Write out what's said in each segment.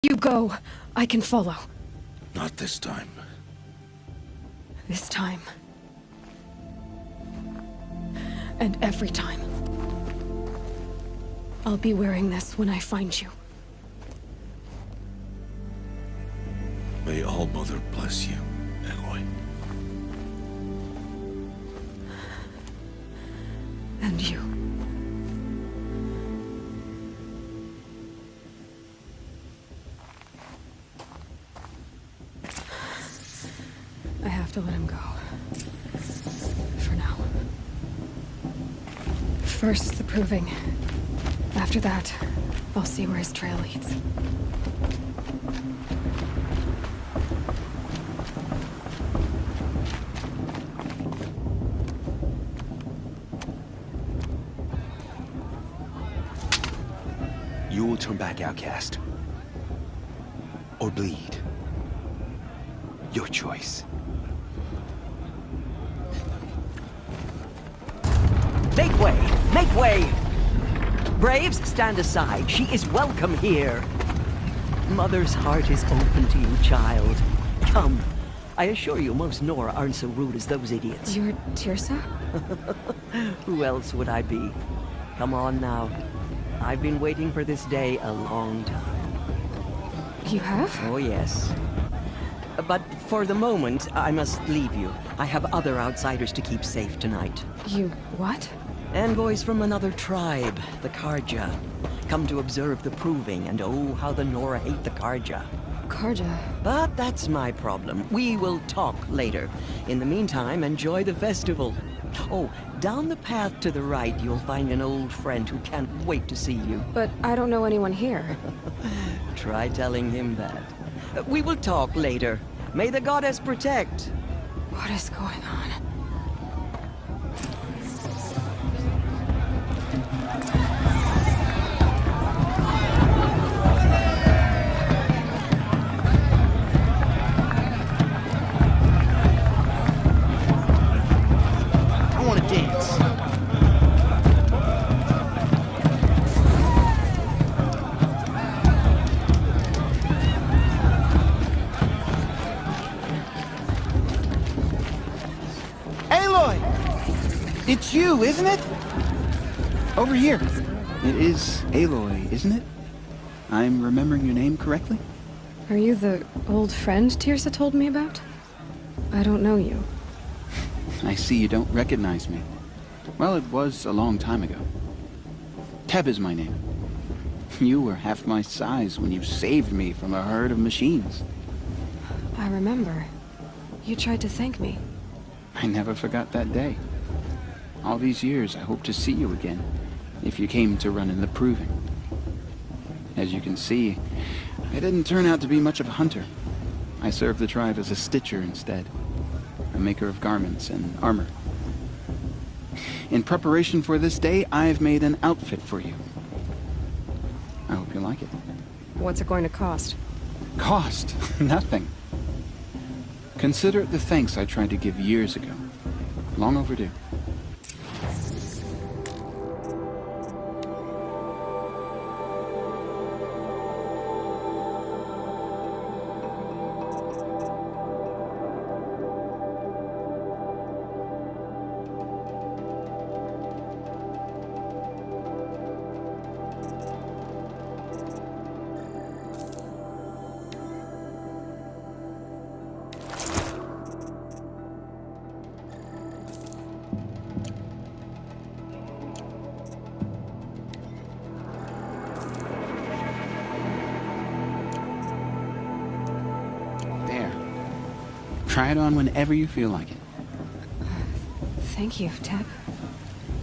You go. I can follow. Not this time. This time. And every time. I'll be wearing this when I find you. May All-Mother bless you, Aloy. And you. I have to let him go. For now. First, the proving. After that, I'll see where his trail leads. You will turn back, outcast. Or bleed. Your choice. Make way! Make way! Braves, stand aside. She is welcome here. Mother's heart is open to you, child. Come. I assure you, most Nora aren't so rude as those idiots. You're Tirsa? Who else would I be? Come on now. I've been waiting for this day a long time. You have? Oh, yes. But for the moment, I must leave you. I have other outsiders to keep safe tonight. You what? Envoys from another tribe, the Karja. Come to observe the proving, and oh, how the Nora hate the Karja. Karja? But that's my problem. We will talk later. In the meantime, enjoy the festival. Oh, down the path to the right, you'll find an old friend who can't wait to see you. But I don't know anyone here. Try telling him that. We will talk later. May the goddess protect. What is going on? I want to dance. Aloy! It's you, isn't it? Over here. It is Aloy, isn't it? I'm remembering your name correctly? Are you the old friend Tirsa told me about? I don't know you. I see you don't recognize me. Well, it was a long time ago. Teb is my name. You were half my size when you saved me from a herd of machines. I remember. You tried to thank me. I never forgot that day. All these years, I hope to see you again, if you came to run in the proving. As you can see, I didn't turn out to be much of a hunter. I served the tribe as a stitcher instead, a maker of garments and armor. In preparation for this day, I've made an outfit for you. I hope you like it. What's it going to cost? Cost? Nothing. Consider it the thanks I tried to give years ago. Long overdue. Try it on whenever you feel like it. Thank you, Teb.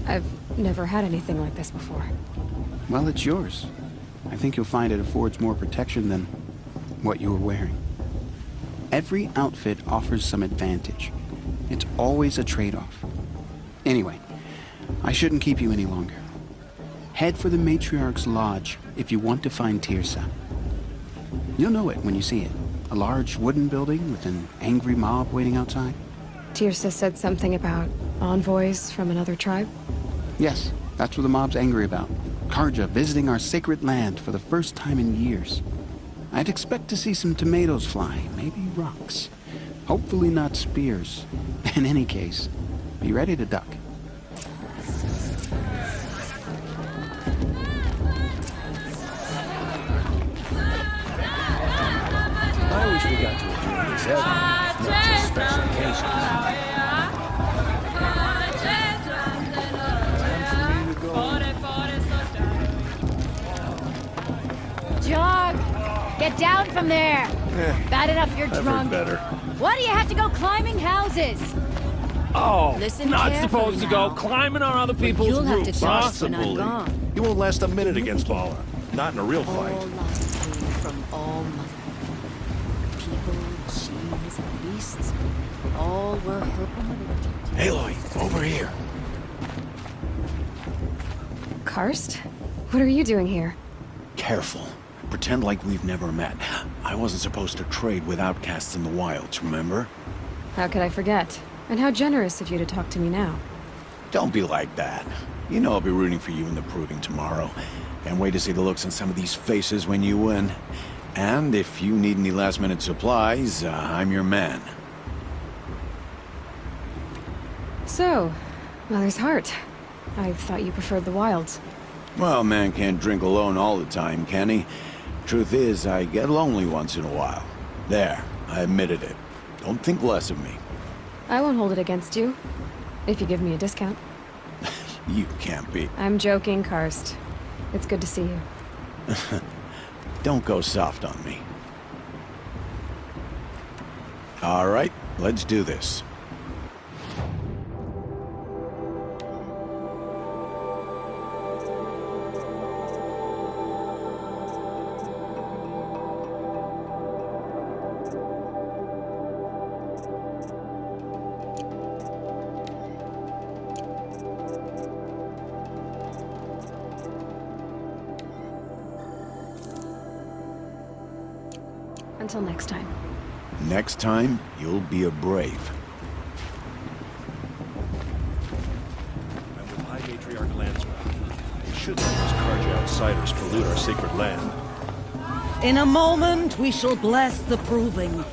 I've never had anything like this before. Well, it's yours. I think you'll find it affords more protection than what you were wearing. Every outfit offers some advantage. It's always a trade-off. Anyway, I shouldn't keep you any longer. Head for the Matriarch's Lodge if you want to find Tirsa. You'll know it when you see it. A large wooden building with an angry mob waiting outside. Tirsa said something about envoys from another tribe? Yes, that's what the mob's angry about. Karja visiting our sacred land for the first time in years. I'd expect to see some tomatoes fly, maybe rocks. Hopefully not spears. In any case, be ready to duck. I wish we got to enjoy this every night, not just special occasions. Time for me to go. Jog! Get down from there! Bad enough you're drunk. Better. Why do you have to go climbing houses? Oh, Listen not carefully supposed to now. go climbing on other people's You'll have to roofs, trust huh? when I'm gone. You won't last a minute against Baller. Not in a real All fight. life came from all mother. People, machines, and beasts, all were her property. Aloy, over here. Karst? What are you doing here? Careful. Pretend like we've never met. I wasn't supposed to trade with outcasts in the wilds, remember? How could I forget? And how generous of you to talk to me now. Don't be like that. You know I'll be rooting for you in the proving tomorrow. Can't wait to see the looks on some of these faces when you win. And if you need any last-minute supplies, I'm your man. So, Mother's Heart. I thought you preferred the wilds. Well, man can't drink alone all the time, can he? Truth is, I get lonely once in a while. There, I admitted it. Don't think less of me. I won't hold it against you. If you give me a discount. You can't be. I'm joking, Karst. It's good to see you. Don't go soft on me. All right, let's do this. Until next time. Next time, you'll be a brave. I'm with High Matriarch Lansra. We should let those Karja outsiders pollute our sacred land. In a moment, we shall bless the proving.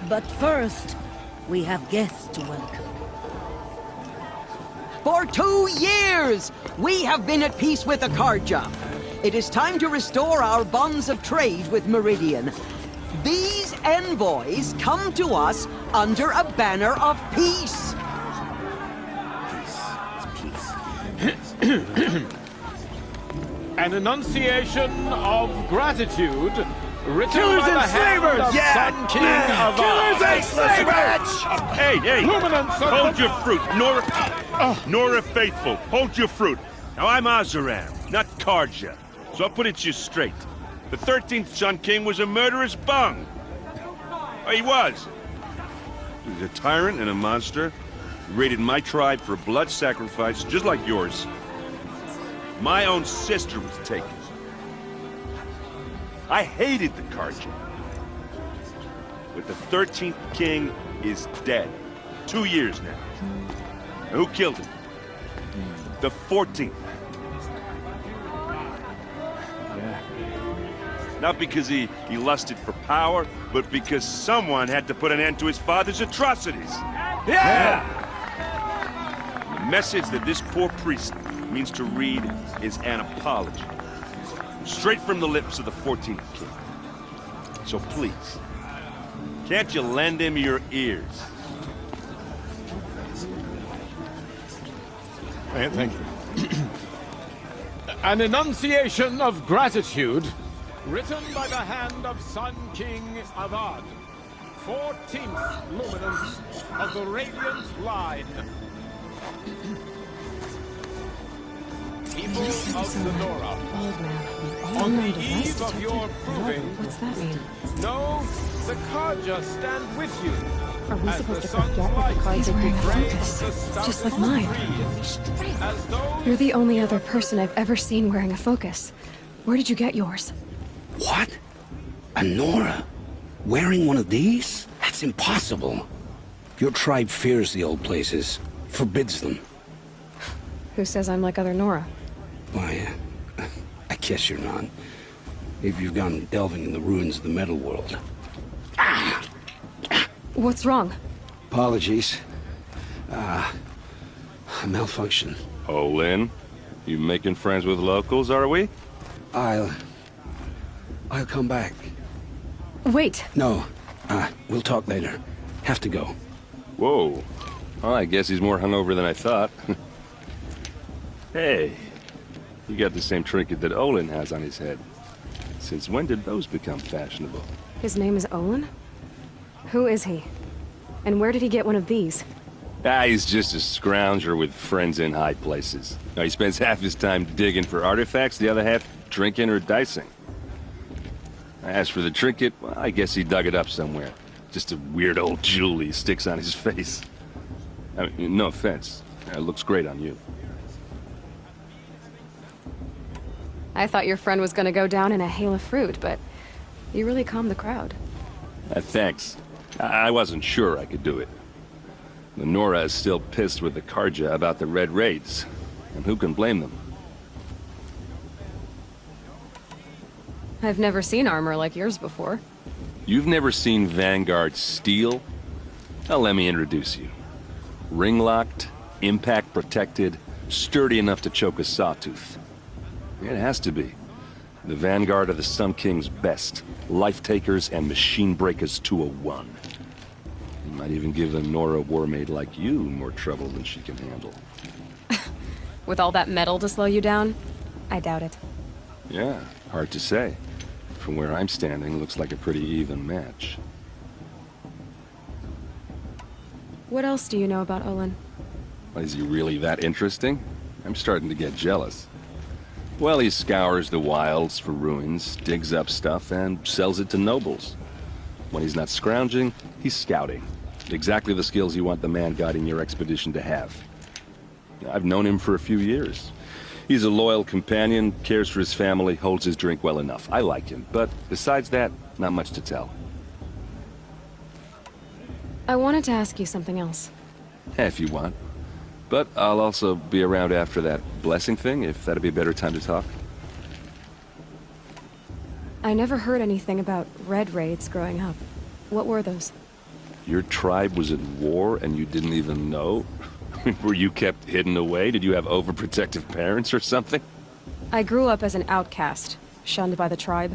But first, we have guests to welcome. For 2 years, we have been at peace with the Karja. It is time to restore our bonds of trade with Meridian. These envoys come to us under a banner of peace. An enunciation of gratitude written Killers by the and hand slavers! of Yeah, Sun King man! of Killers and slavers! Hey, hey! Luminance of Hold the- your fruit, Nora Faithful. Hold your fruit. Now I'm Azaran, not Karja, so I'll put it to you straight. The 13th Sun King was a murderous bung. Oh, he was. He was a tyrant and a monster. He raided my tribe for blood sacrifice, just like yours. My own sister was taken. I hated the Karja. But the 13th king is dead. 2 years now. And who killed him? The 14th. Not because he lusted for power, but because someone had to put an end to his father's atrocities. Yeah! The message that this poor priest means to read is an apology. Straight from the lips of the 14th king. So please, can't you lend him your ears? Thank you. An enunciation of gratitude written by the hand of Sun King Avad, 14th luminance of the Radiant Line. People of the Nora, Old man. on the device eve of detected. your proving, What's that mean? know the Karja stand with you. Are we As supposed the to sun's forget that light the cards are wearing a drains focus? the stoutest Just like mine. trees, as though You're the only other person I've ever seen wearing a focus. Where did you get yours? What? A Nora? Wearing one of these? That's impossible. Your tribe fears the old places, forbids them. Who says I'm like other Nora? Why, I guess you're not. if you've gone delving in the ruins of the metal world. What's wrong? Apologies. A malfunction. Oh, Lynn? You making friends with locals, are we? I'll come back. Wait. No, we'll talk later. Have to go. Whoa. Well, I guess he's more hungover than I thought. Hey, you got the same trinket that Olin has on his head. Since when did those become fashionable? His name is Olin? Who is he? And where did he get one of these? He's just a scrounger with friends in high places. Now, he spends half his time digging for artifacts, the other half drinking or dicing. As for the trinket, well, I guess he dug it up somewhere. Just a weird old jewel he sticks on his face. I mean, no offense. It looks great on you. I thought your friend was gonna go down in a hail of fruit, but you really calmed the crowd. Thanks. I wasn't sure I could do it. Nora is still pissed with the Karja about the Red Raids, and who can blame them? I've never seen armor like yours before. You've never seen Vanguard steel? Well, let me introduce you. Ring-locked, impact-protected, sturdy enough to choke a sawtooth. It has to be. The Vanguard are the Sun King's best. Life-takers and machine breakers to a one. You might even give a Nora warmaid like you more trouble than she can handle. With all that metal to slow you down? I doubt it. Yeah, hard to say. From where I'm standing, looks like a pretty even match. What else do you know about Olin? Is he really that interesting? I'm starting to get jealous. Well, he scours the wilds for ruins, digs up stuff, and sells it to nobles. When he's not scrounging, he's scouting. Exactly the skills you want the man guiding your expedition to have. I've known him for a few years. He's a loyal companion, cares for his family, holds his drink well enough. I like him, but besides that, not much to tell. I wanted to ask you something else. If you want. But I'll also be around after that blessing thing, if that'd be a better time to talk. I never heard anything about Red Raids growing up. What were those? Your tribe was at war and you didn't even know? Were you kept hidden away? Did you have overprotective parents or something? I grew up as an outcast, shunned by the tribe.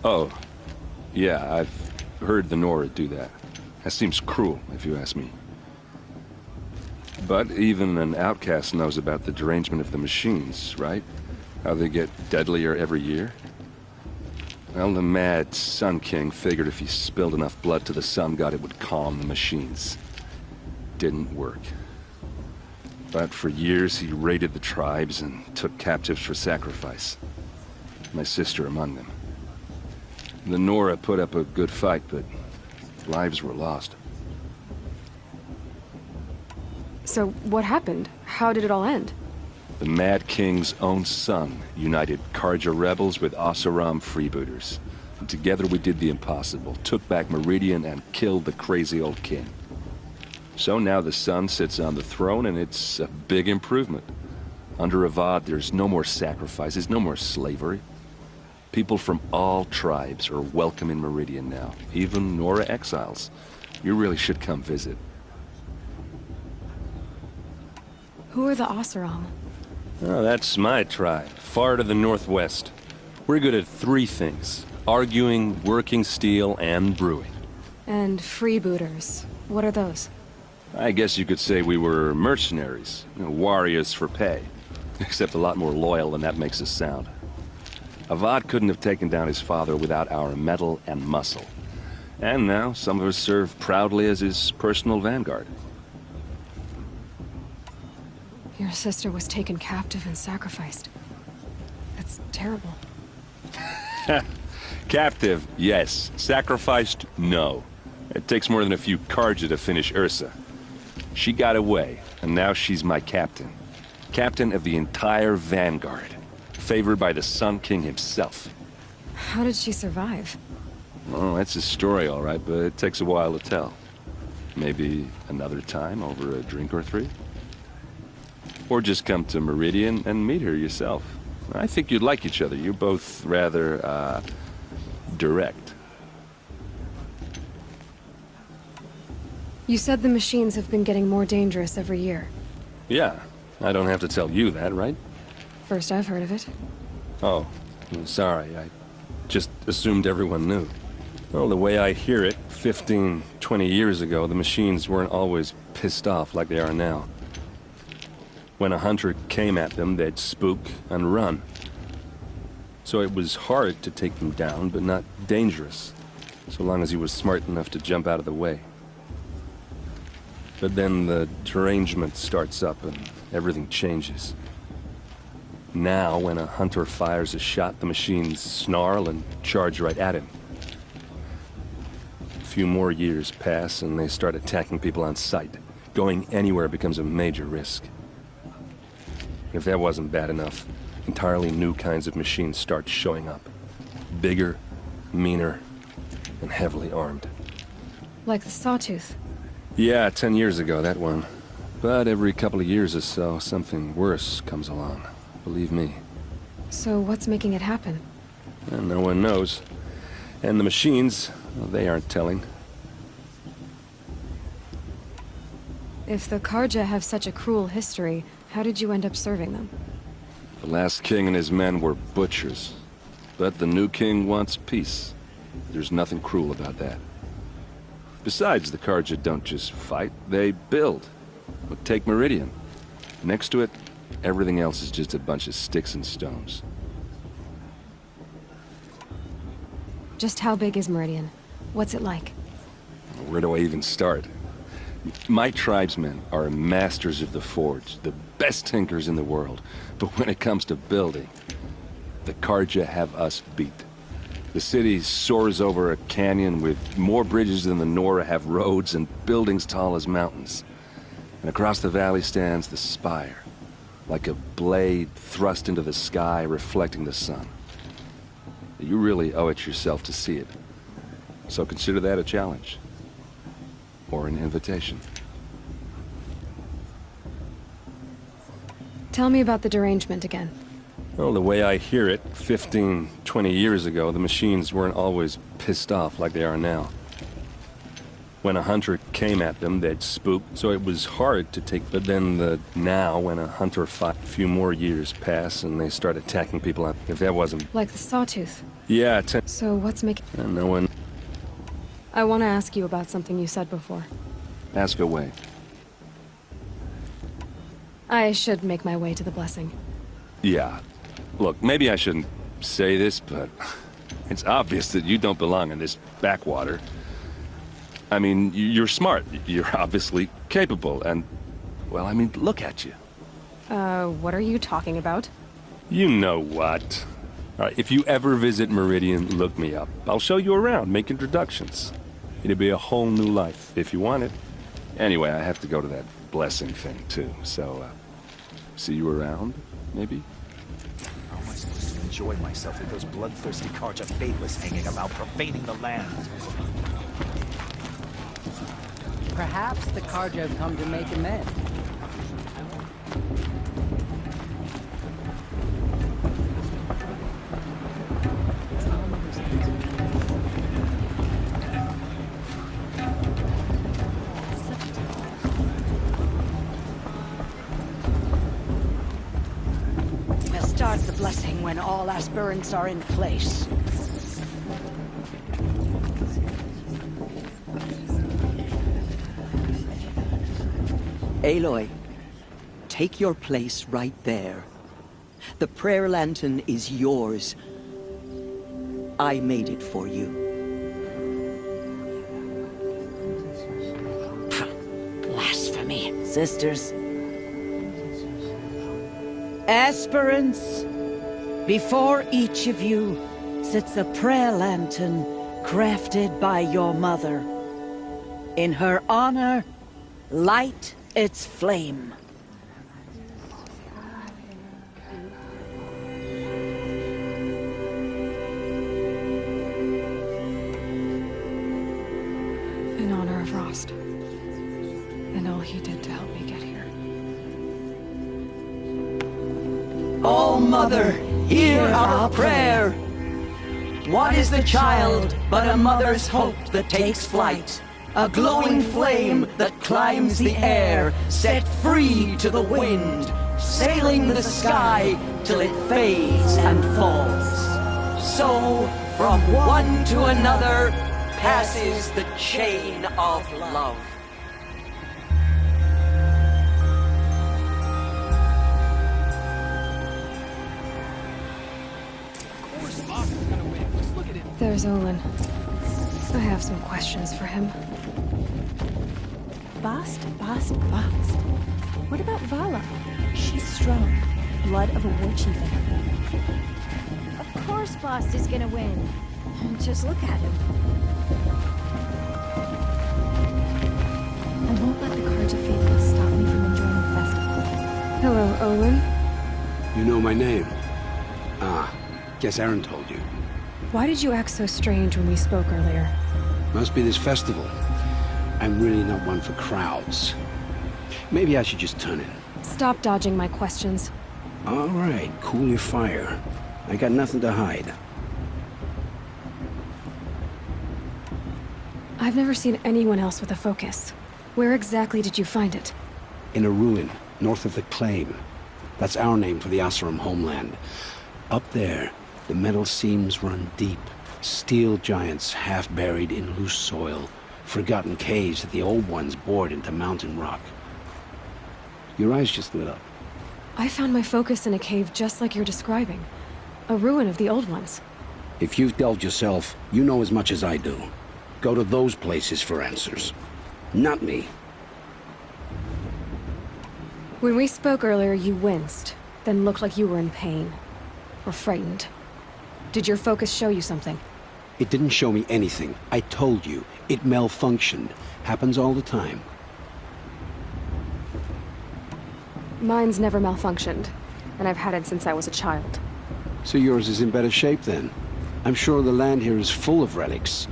Oh, yeah, I've heard the Nora do that. That seems cruel, if you ask me. But even an outcast knows about the derangement of the machines, right? How they get deadlier every year? Well, the mad Sun King figured if he spilled enough blood to the Sun God, it would calm the machines. Didn't work. But for years, he raided the tribes and took captives for sacrifice. My sister among them. The Nora put up a good fight, but lives were lost. So what happened? How did it all end? The Mad King's own son united Karja rebels with Oseram freebooters. And together we did the impossible, took back Meridian and killed the crazy old king. So now the son sits on the throne and it's a big improvement. Under Avad, there's no more sacrifices, no more slavery. People from all tribes are welcome in Meridian now, even Nora exiles. You really should come visit. Who are the Oseram? Oh, that's my tribe, far to the northwest. We're good at three things: arguing, working steel, and brewing. And freebooters. What are those? I guess you could say we were mercenaries, warriors for pay. Except a lot more loyal than that makes us sound. Avad couldn't have taken down his father without our metal and muscle. And now, some of us serve proudly as his personal vanguard. Your sister was taken captive and sacrificed. That's terrible. Captive, yes. Sacrificed, no. It takes more than a few Karja to finish Ursa. She got away, and now she's my captain. Captain of the entire Vanguard. Favored by the Sun King himself. How did she survive? Well, that's a story, all right, but it takes a while to tell. Maybe another time over a drink or three? Or just come to Meridian and meet her yourself. I think you'd like each other. You're both rather, direct. You said the machines have been getting more dangerous every year. Yeah, I don't have to tell you that, right? First I've heard of it. Oh, I'm sorry. I just assumed everyone knew. Well, the way I hear it, 15, 20 years ago, the machines weren't always pissed off like they are now. When a hunter came at them, they'd spook and run. So it was hard to take them down, but not dangerous, so long as he was smart enough to jump out of the way. But then the derangement starts up and everything changes. Now, when a hunter fires a shot, the machines snarl and charge right at him. A few more years pass and they start attacking people on sight. Going anywhere becomes a major risk. If that wasn't bad enough, entirely new kinds of machines start showing up. Bigger, meaner, and heavily armed. Like the Sawtooth. Yeah, 10 years ago, that one. But every couple of years or so, something worse comes along. Believe me. So what's making it happen? And no one knows. And the machines, well, they aren't telling. If the Karja have such a cruel history, how did you end up serving them? The last king and his men were butchers. But the new king wants peace. There's nothing cruel about that. Besides, the Karja don't just fight, they build. But take Meridian. Next to it, everything else is just a bunch of sticks and stones. Just how big is Meridian? What's it like? Where do I even start? My tribesmen are masters of the forge, the best tinkers in the world. But when it comes to building, the Karja have us beat. The city soars over a canyon with more bridges than the Nora have roads and buildings tall as mountains. And across the valley stands the spire, like a blade thrust into the sky reflecting the sun. You really owe it yourself to see it. So consider that a challenge. Or an invitation. Tell me about the derangement again. Well, the way I hear it, 15, 20 years ago, the machines weren't always pissed off like they are now. When a hunter came at them, they'd spook, so it was hard to take. But then now, when a hunter fought, a few more years pass and they start attacking people on, if that wasn't... Like the Sawtooth. Yeah, So what's making... no one... I want to ask you about something you said before. Ask away. I should make my way to the blessing. Yeah. Look, maybe I shouldn't say this, but it's obvious that you don't belong in this backwater. I mean, you're smart. You're obviously capable, and... well, I mean, look at you. What are you talking about? You know what. All right, if you ever visit Meridian, look me up. I'll show you around, make introductions. It'll be a whole new life, if you want it. Anyway, I have to go to that blessing thing, too, so, see you around, maybe? How am I supposed to enjoy myself with those bloodthirsty Karja faithless hanging about, profaning the land? Perhaps the Karja have come to make amends. We'll start the blessing when all aspirants are in place. Aloy, take your place right there. The prayer lantern is yours. I made it for you. Blasphemy. Sisters. Aspirants, before each of you sits a prayer lantern crafted by your mother. In her honor, light its flame. In honor of Rost. And all he did to help me get here. All Mother, hear our prayer. What is the child but a mother's hope that takes flight? A glowing flame that climbs the air, set free to the wind, sailing the sky till it fades and falls. So, from one to another, passes the chain of love. There's Olin. I have some questions for him. Bast. What about Vala? She's strong. Blood of a war chief in her. Of course Bast is gonna win. Just look at him. I won't let the Carja faithful stop me from enjoying the festival. Hello, Olin. You know my name? Ah, guess Aaron told you. Why did you act so strange when we spoke earlier? Must be this festival. I'm really not one for crowds. Maybe I should just turn in. Stop dodging my questions. All right, cool your fire. I got nothing to hide. I've never seen anyone else with a focus. Where exactly did you find it? In a ruin, north of the Claim. That's our name for the Asuram homeland. Up there, the metal seams run deep. Steel giants half buried in loose soil. Forgotten caves that the old ones bored into mountain rock. Your eyes just lit up. I found my focus in a cave just like you're describing. A ruin of the old ones. If you've delved yourself, you know as much as I do. Go to those places for answers. Not me. When we spoke earlier, you winced, then looked like you were in pain. Or frightened. Did your focus show you something? It didn't show me anything. I told you. It malfunctioned. Happens all the time. Mine's never malfunctioned, and I've had it since I was a child. So yours is in better shape then. I'm sure the land here is full of relics.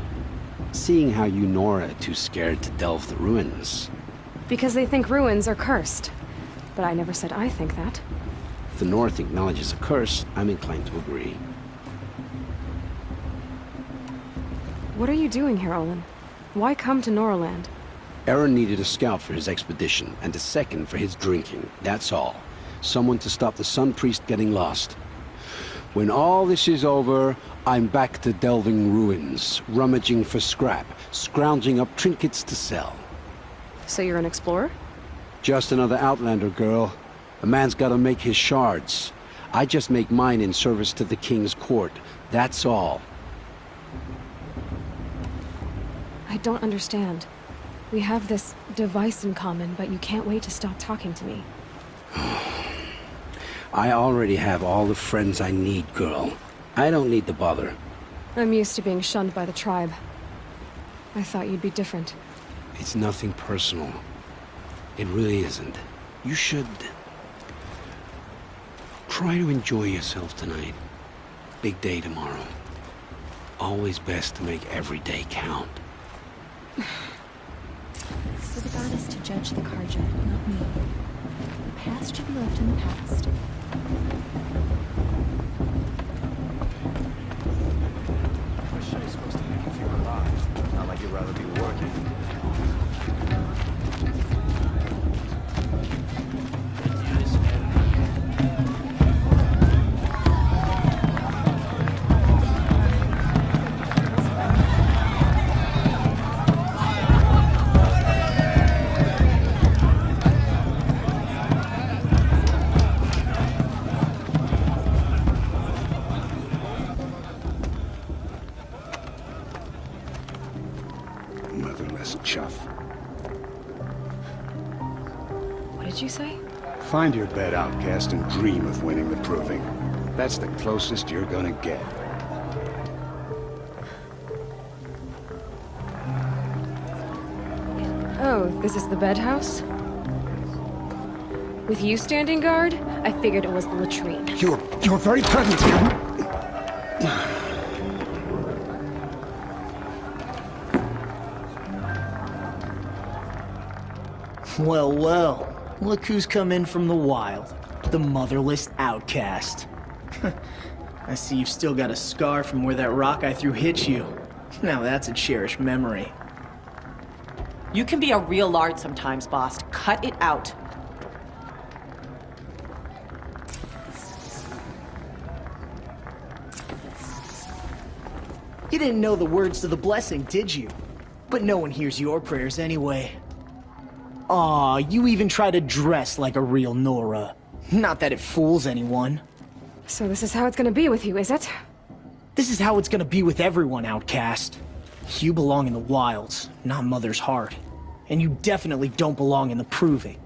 Seeing how you Nora are too scared to delve the ruins. Because they think ruins are cursed. But I never said I think that. If the North acknowledges a curse, I'm inclined to agree. What are you doing here, Olin? Why come to Noraland? Aaron needed a scout for his expedition, and a second for his drinking. That's all. Someone to stop the Sun Priest getting lost. When all this is over, I'm back to delving ruins, rummaging for scrap, scrounging up trinkets to sell. So you're an explorer? Just another Outlander, girl. A man's gotta make his shards. I just make mine in service to the King's court. That's all. I don't understand. We have this device in common, but you can't wait to stop talking to me. I already have all the friends I need, girl. I don't need the bother. I'm used to being shunned by the tribe. I thought you'd be different. It's nothing personal. It really isn't. You should... try to enjoy yourself tonight. Big day tomorrow. Always best to make every day count. For the goddess to judge the Carja, not me. The past should be left in the past. This show's supposed to make you feel alive. Not like you'd rather be working. Motherless chuff. What did you say? Find your bed, outcast, and dream of winning the proving. That's the closest you're gonna get. Oh, this is the bedhouse? With you standing guard, I figured it was the latrine. You're very present here. Well, well. Look who's come in from the wild. The motherless outcast. I see you've still got a scar from where that rock I threw hit you. Now that's a cherished memory. You can be a real lard sometimes, boss. Cut it out. You didn't know the words to the blessing, did you? But no one hears your prayers anyway. Aw, you even try to dress like a real Nora. Not that it fools anyone. So this is how it's gonna be with you, is it? This is how it's gonna be with everyone, outcast. You belong in the wilds, not Mother's heart. And you definitely don't belong in the proving.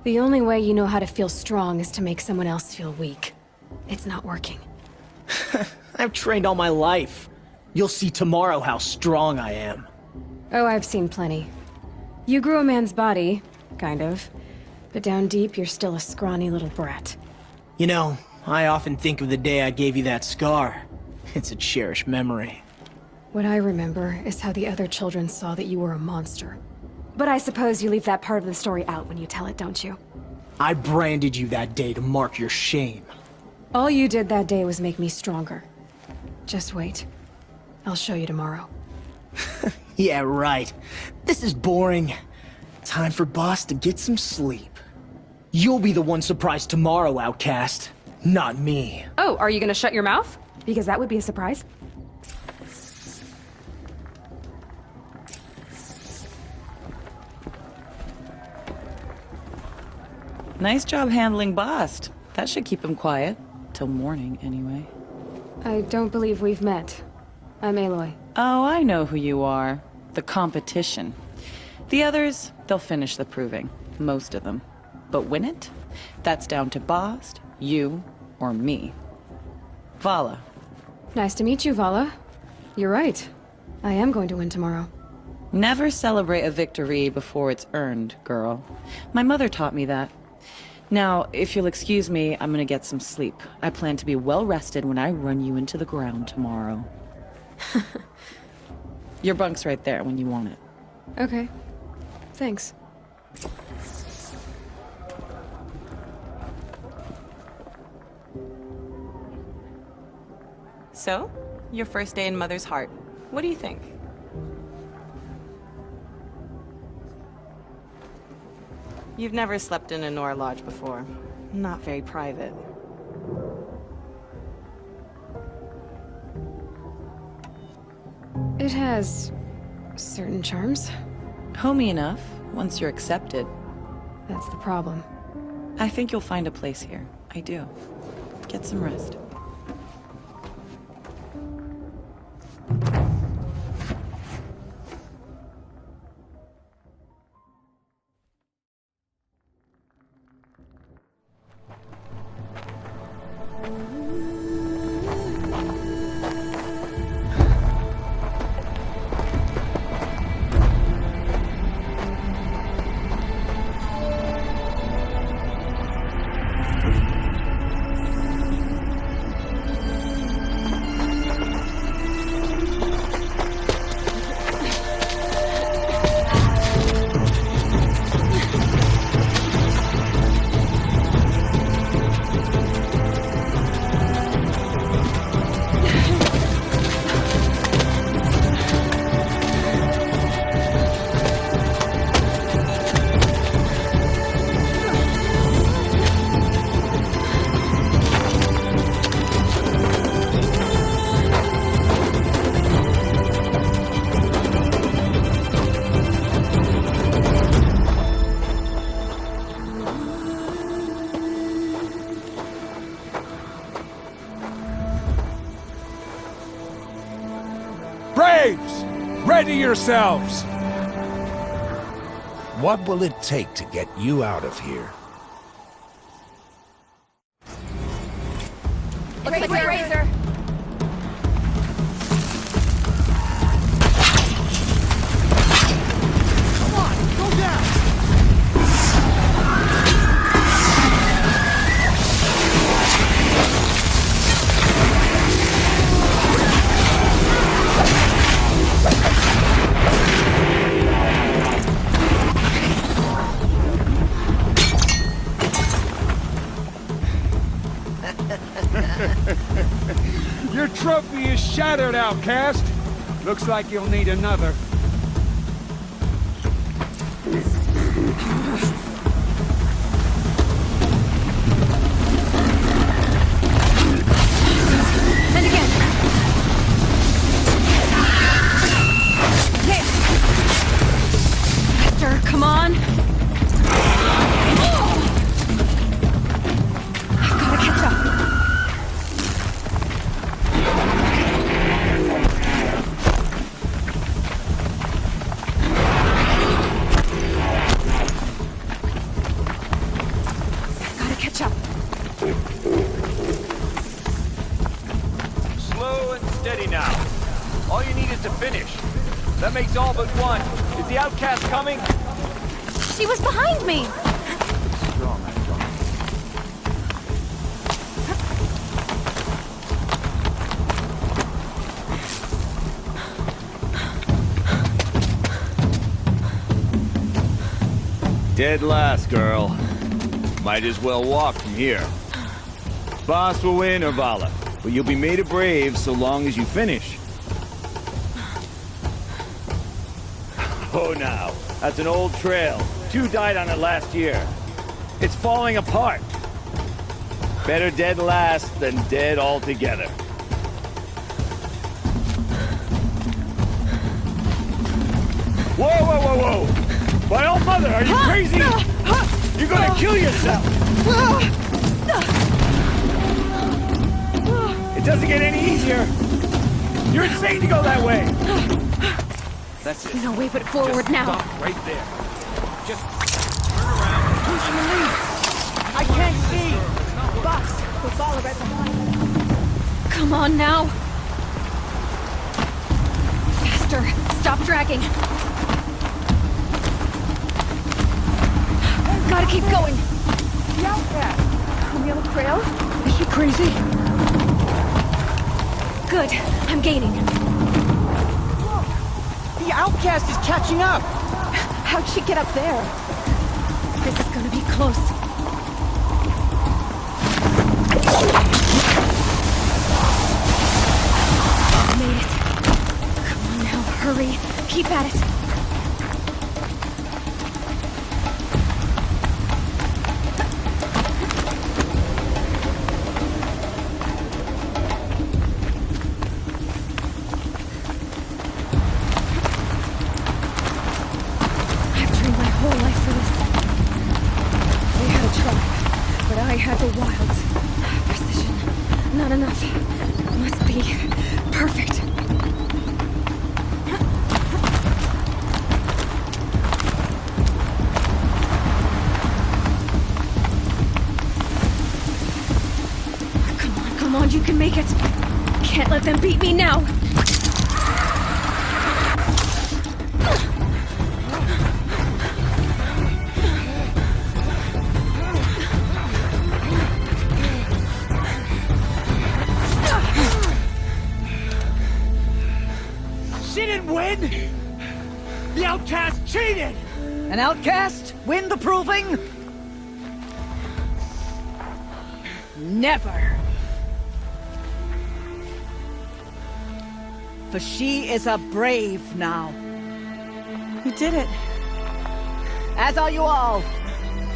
The only way you know how to feel strong is to make someone else feel weak. It's not working. I've trained all my life. You'll see tomorrow how strong I am. Oh, I've seen plenty. You grew a man's body, kind of. But down deep, you're still a scrawny little brat. You know, I often think of the day I gave you that scar. It's a cherished memory. What I remember is how the other children saw that you were a monster. But I suppose you leave that part of the story out when you tell it, don't you? I branded you that day to mark your shame. All you did that day was make me stronger. Just wait. I'll show you tomorrow. Yeah, right. This is boring. Time for Boss to get some sleep. You'll be the one surprised tomorrow, outcast. Not me. Oh, are you gonna shut your mouth? Because that would be a surprise. Nice job handling Bast. That should keep him quiet. Till morning, anyway. I don't believe we've met. I'm Aloy. Oh, I know who you are. The competition. The others, they'll finish the proving. Most of them. But win it? That's down to Bast, you, or me. Vala. Nice to meet you, Vala. You're right. I am going to win tomorrow. Never celebrate a victory before it's earned, girl. My mother taught me that. Now, if you'll excuse me, I'm gonna get some sleep. I plan to be well rested when I run you into the ground tomorrow. Your bunk's right there when you want it. Okay. Thanks. So, your first day in Mother's heart. What do you think? You've never slept in a Nora lodge before. Not very private. It has certain charms. Homey enough, once you're accepted. That's the problem. I think you'll find a place here. I do. Get some rest. Braves! Ready yourselves! What will it take to get you out of here? Razor! Come on, go down! Your trophy is shattered, outcast. Looks like you'll need another. And again. There. Faster, come on. I've gotta catch up. Gotta catch up. Slow and steady now. All you need is to finish. That makes all but one. Is the outcast coming? She was behind me! Strong, Dead last, girl. Might as well walk from here. Boss will win or Vala, but you'll be made a brave so long as you finish. Oh, now. That's an old trail. 2 died on it last year. It's falling apart. Better dead last than dead altogether. Whoa, whoa, whoa, whoa! My old mother, are you crazy? You're gonna kill yourself! It doesn't get any easier! You're insane to go that way! That's it. No way but forward now. Stop right there. Just turn around. Who's in the lead? I can't see! Boss, with Vala right behind. Come on now. Faster. Stop dragging. Gotta keep going. The outcast! On the other trail? Is she crazy? Good. I'm gaining. The outcast is catching up! How'd she get up there? This is gonna be close. Made it. Come on now, hurry. Keep at it. I had the wilds. Precision. Not enough. Must be perfect. Come on, you can make it. Can't let them beat me now. The outcast cheated! An outcast? Win the proving? Never. For she is a brave now. You did it. As are you all.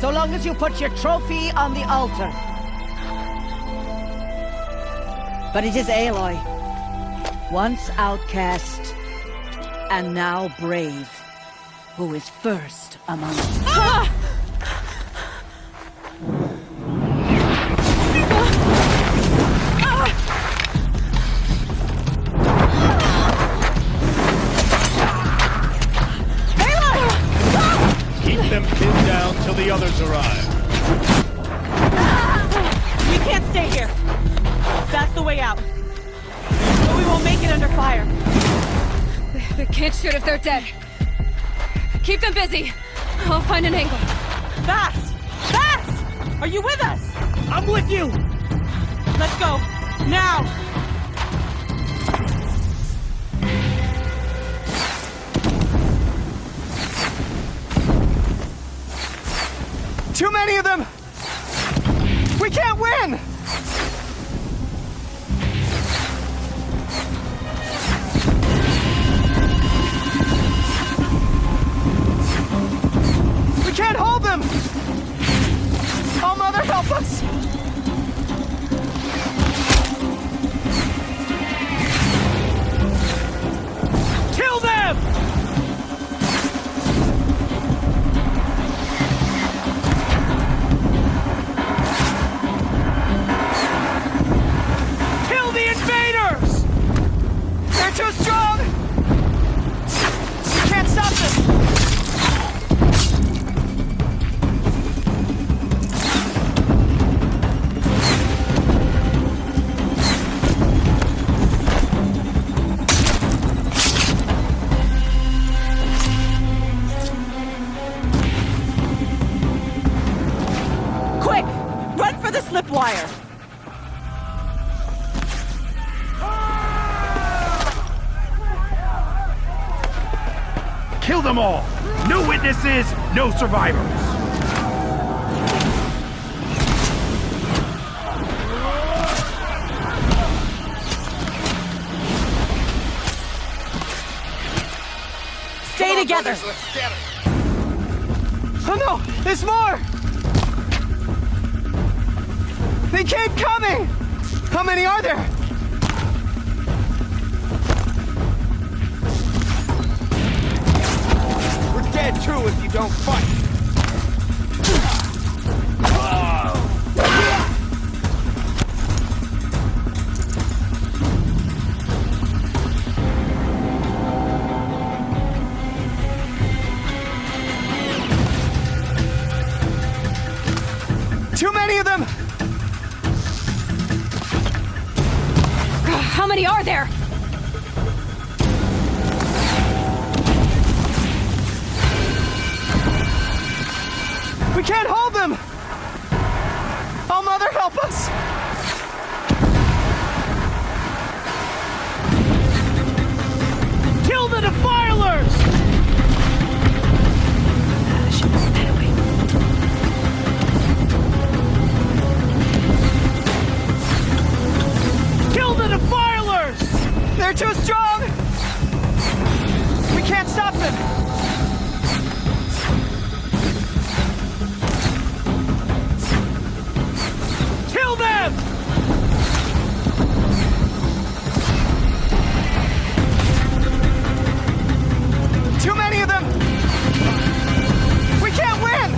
So long as you put your trophy on the altar. But it is Aloy. Once outcast, and now brave, who is first among us. Ah! Keep them pinned down till the others arrive. We can't stay here. That's the way out. But we won't make it under fire. They can't shoot if they're dead. Keep them busy. I'll find an angle. Fast! Fast! Are you with us? I'm with you! Let's go. Now! Too many of them! We can't win! Kill them all! No witnesses, no survivors! Stay together! Oh no! There's more! They keep coming! How many are there? We're dead too if you don't fight. Too many of them! How many are there? We can't hold them! Oh, Mother, help us! Kill the defilers! Kill the defilers! They're too strong! We can't stop them! Kill them! Too many of them! We can't win!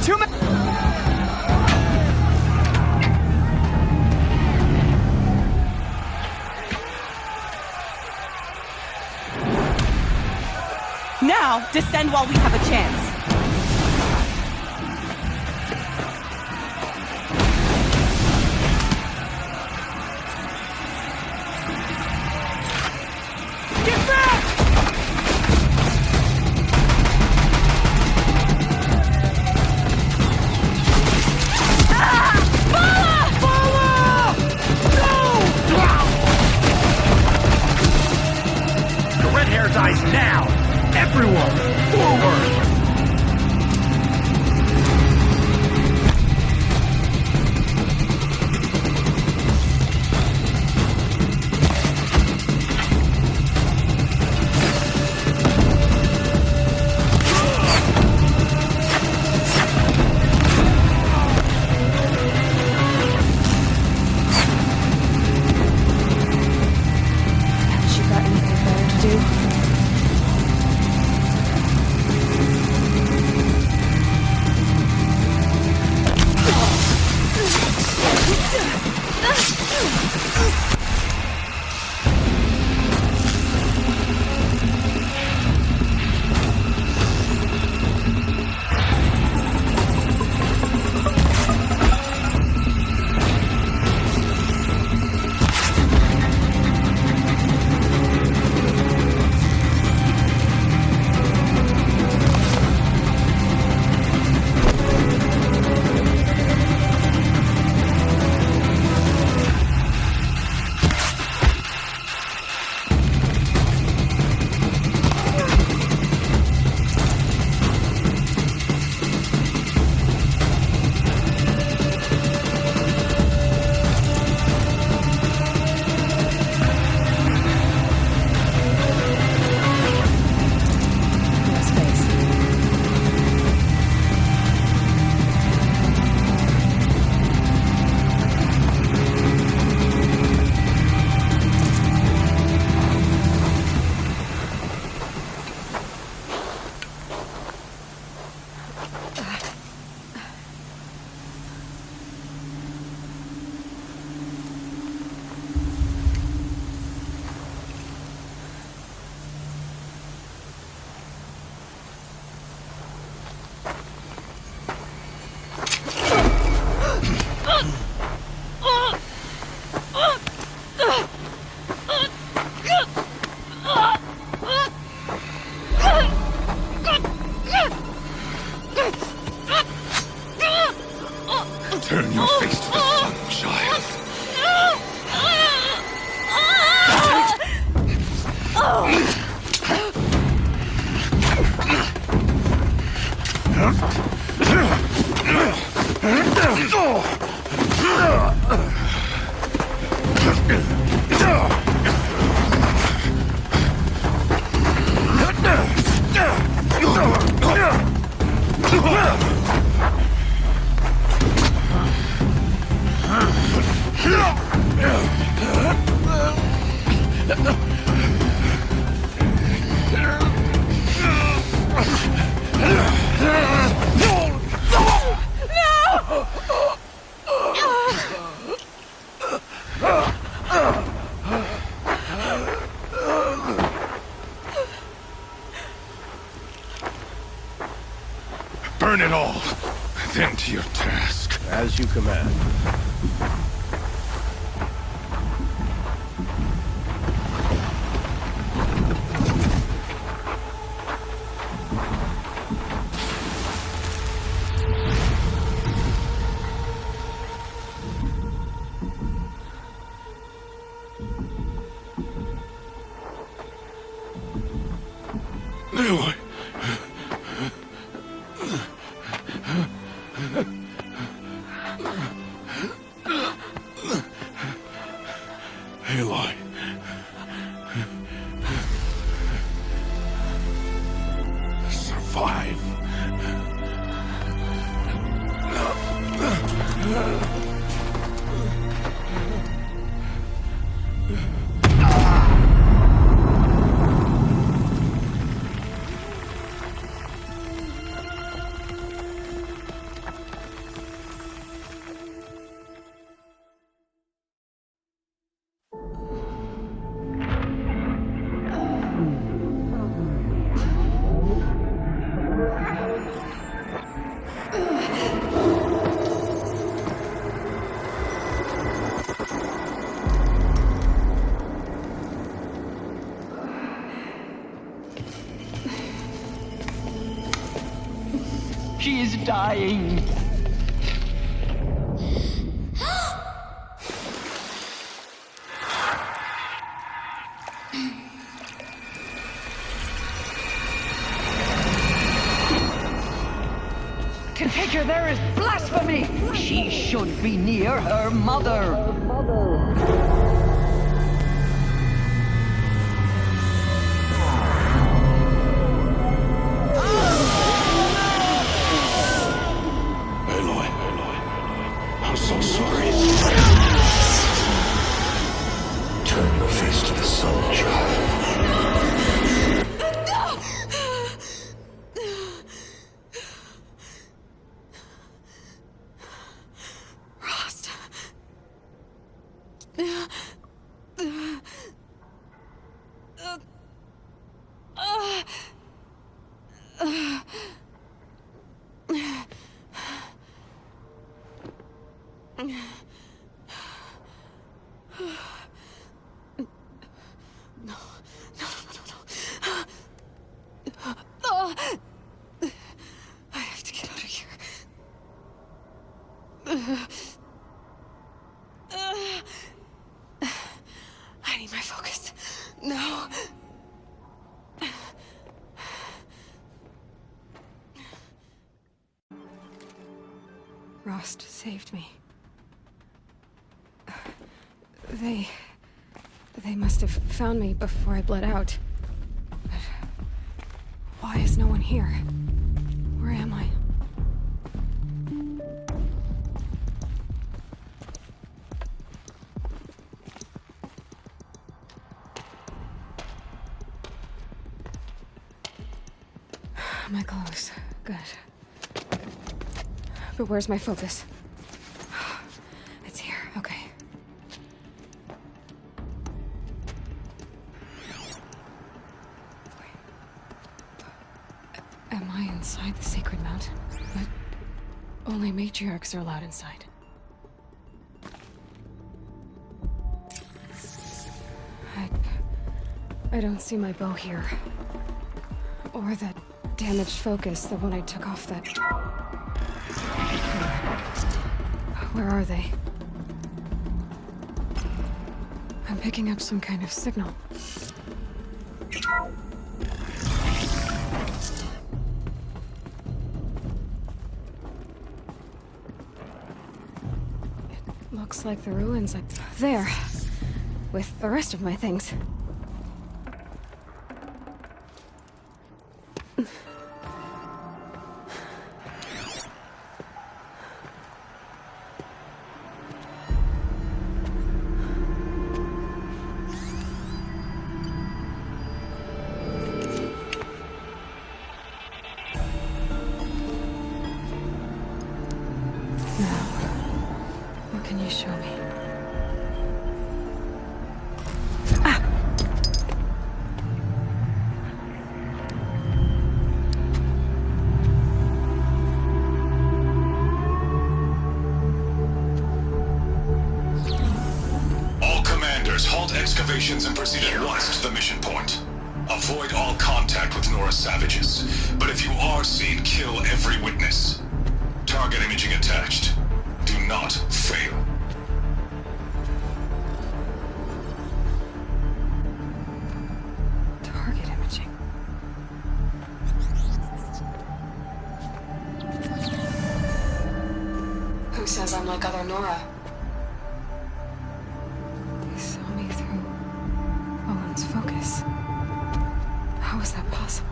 Too many. Now, descend while we have a chance. Get back! The red hair dies now! Everyone, forward! Burn it all, then to your task. As you command. Aloy. Aloy. Survive. She is dying. To take her there is blasphemy. She should be near her mother. I'm so sorry. Turn your face to the sun, child. Rost. I have to get out of here. I need my focus. No. Rost saved me. They must have found me before I bled out. But why is no one here? Where am I? My clothes. Good. But where's my focus? It's here. Okay. Am I inside the sacred mountain? But only matriarchs are allowed inside. I don't see my bow here. Or that damaged focus, the one I took off that... Where are they? I'm picking up some kind of signal. It looks like the ruins up there, with the rest of my things. Can you show me? All commanders, halt excavations and proceed at once to the mission point. Avoid all contact with Nora savages, but if you are seen, kill every witness. Target imaging attached. Do not fail. Target imaging. Who says I'm like other Nora? They saw me through Owen's focus. How is that possible?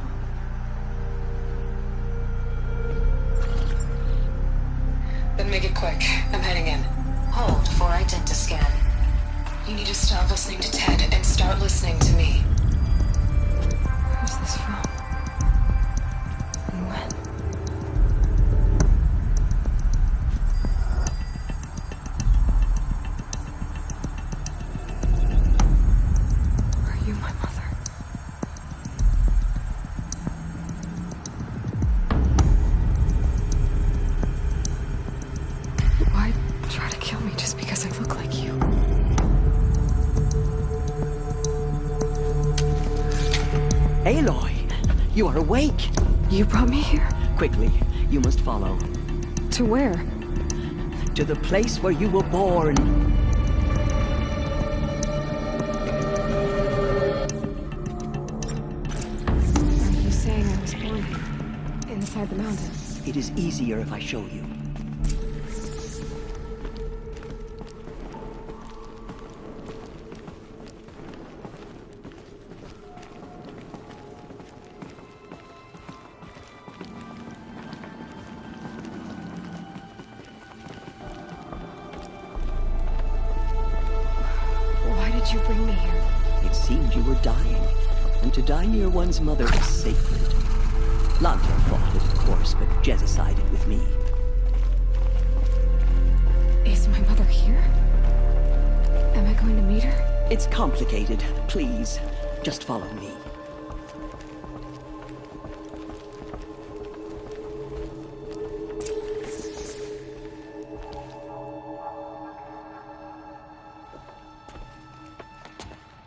Then make it quick. I'm heading in. Hold for identiscan. You need to stop listening to Ted and start listening to me. Who's this from? And when? Are you my mother? Why try to kill me just because I look like you? Aloy, you are awake. You brought me here? Quickly, you must follow. To where? To the place where you were born. Are you saying I was born inside the mountain? It is easier if I show you. Why did you bring me here? It seemed you were dying, and to die near one's mother is sacred. Lantern thought it, of course, but Jezza sided with me. Is my mother here? Am I going to meet her? It's complicated. Please, just follow me.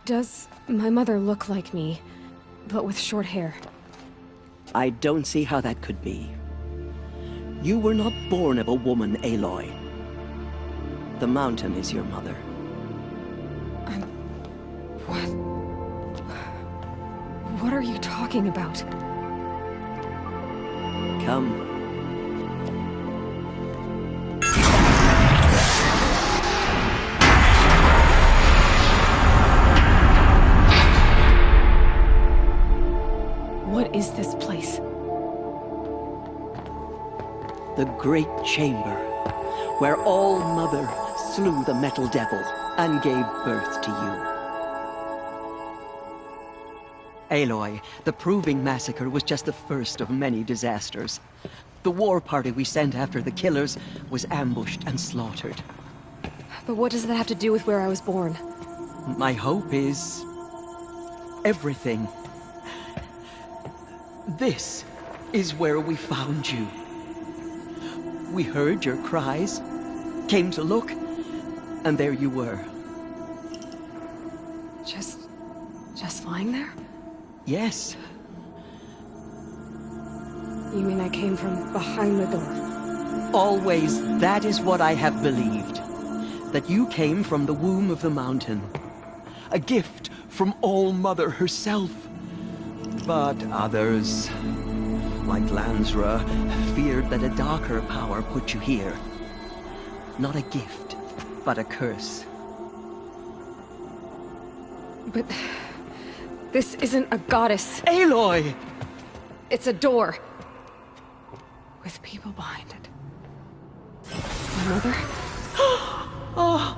Does my mother look like me, but with short hair? I don't see how that could be. You were not born of a woman, Aloy. The mountain is your mother. What are you talking about? Come. What is this place? The Great Chamber, where All Mother slew the Metal Devil and gave birth to you. Aloy, the Proving Massacre was just the first of many disasters. The war party we sent after the killers was ambushed and slaughtered. But what does that have to do with where I was born? My hope is... everything. This is where we found you. We heard your cries, came to look, and there you were. Just lying there? Yes. You mean I came from behind the door? Always, that is what I have believed. That you came from the womb of the mountain. A gift from All Mother herself. But others, like Lansra, feared that a darker power put you here. Not a gift, but a curse. But... this isn't a goddess. Aloy! It's a door. With people behind it. My mother? Oh!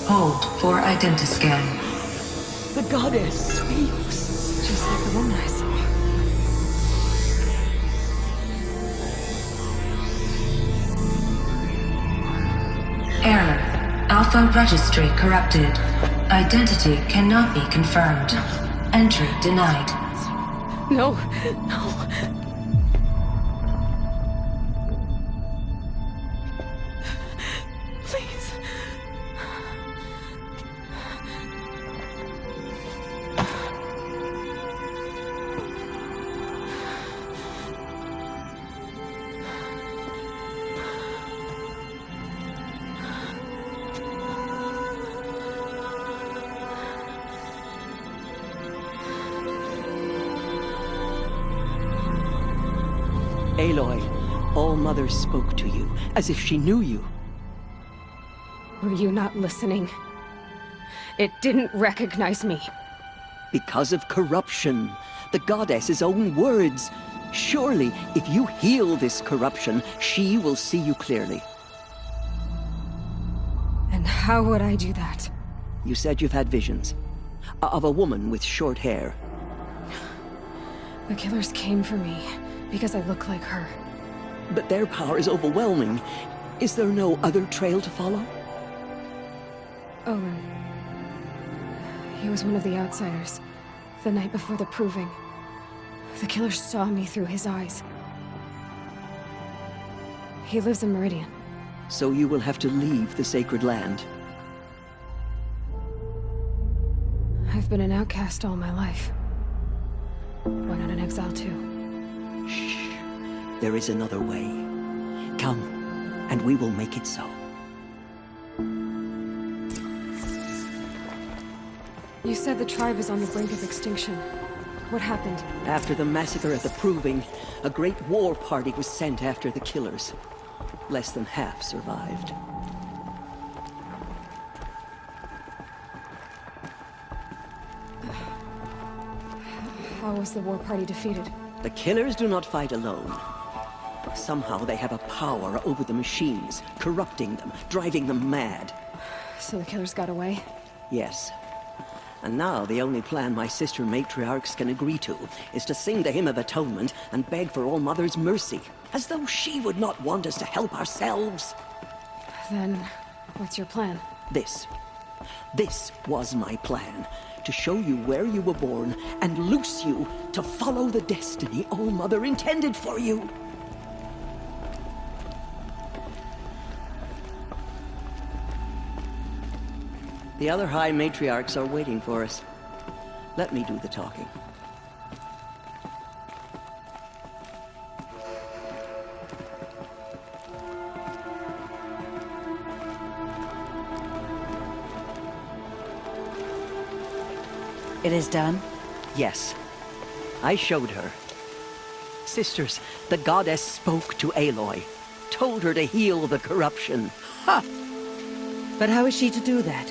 Hold for identiscan. The goddess speaks. Just like the woman Alpha registry corrupted. Identity cannot be confirmed. Entry denied. No, no. Please. Aloy, All-Mother spoke to you, as if she knew you. Were you not listening? It didn't recognize me. Because of corruption. The goddess's own words. Surely, if you heal this corruption, she will see you clearly. And how would I do that? You said you've had visions. Of a woman with short hair. The killers came for me because I look like her. But their power is overwhelming. Is there no other trail to follow? Owen. He was one of the outsiders. The night before the proving. The killers saw me through his eyes. He lives in Meridian. So you will have to leave the sacred land. I've been an outcast all my life. Why not an exile too? Shh. There is another way. Come, and we will make it so. You said the tribe is on the brink of extinction. What happened? After the massacre at the Proving, a great war party was sent after the killers. Less than half survived. How was the war party defeated? The killers do not fight alone. Somehow they have a power over the machines, corrupting them, driving them mad. So the killers got away? Yes. And now the only plan my sister matriarchs can agree to is to sing the Hymn of Atonement and beg for All-Mother's mercy, as though she would not want us to help ourselves. Then, what's your plan? This was my plan. To show you where you were born and loose you to follow the destiny All-Mother intended for you. The other High Matriarchs are waiting for us. Let me do the talking. It is done? Yes. I showed her. Sisters, the goddess spoke to Aloy. Told her to heal the corruption. Ha! But how is she to do that?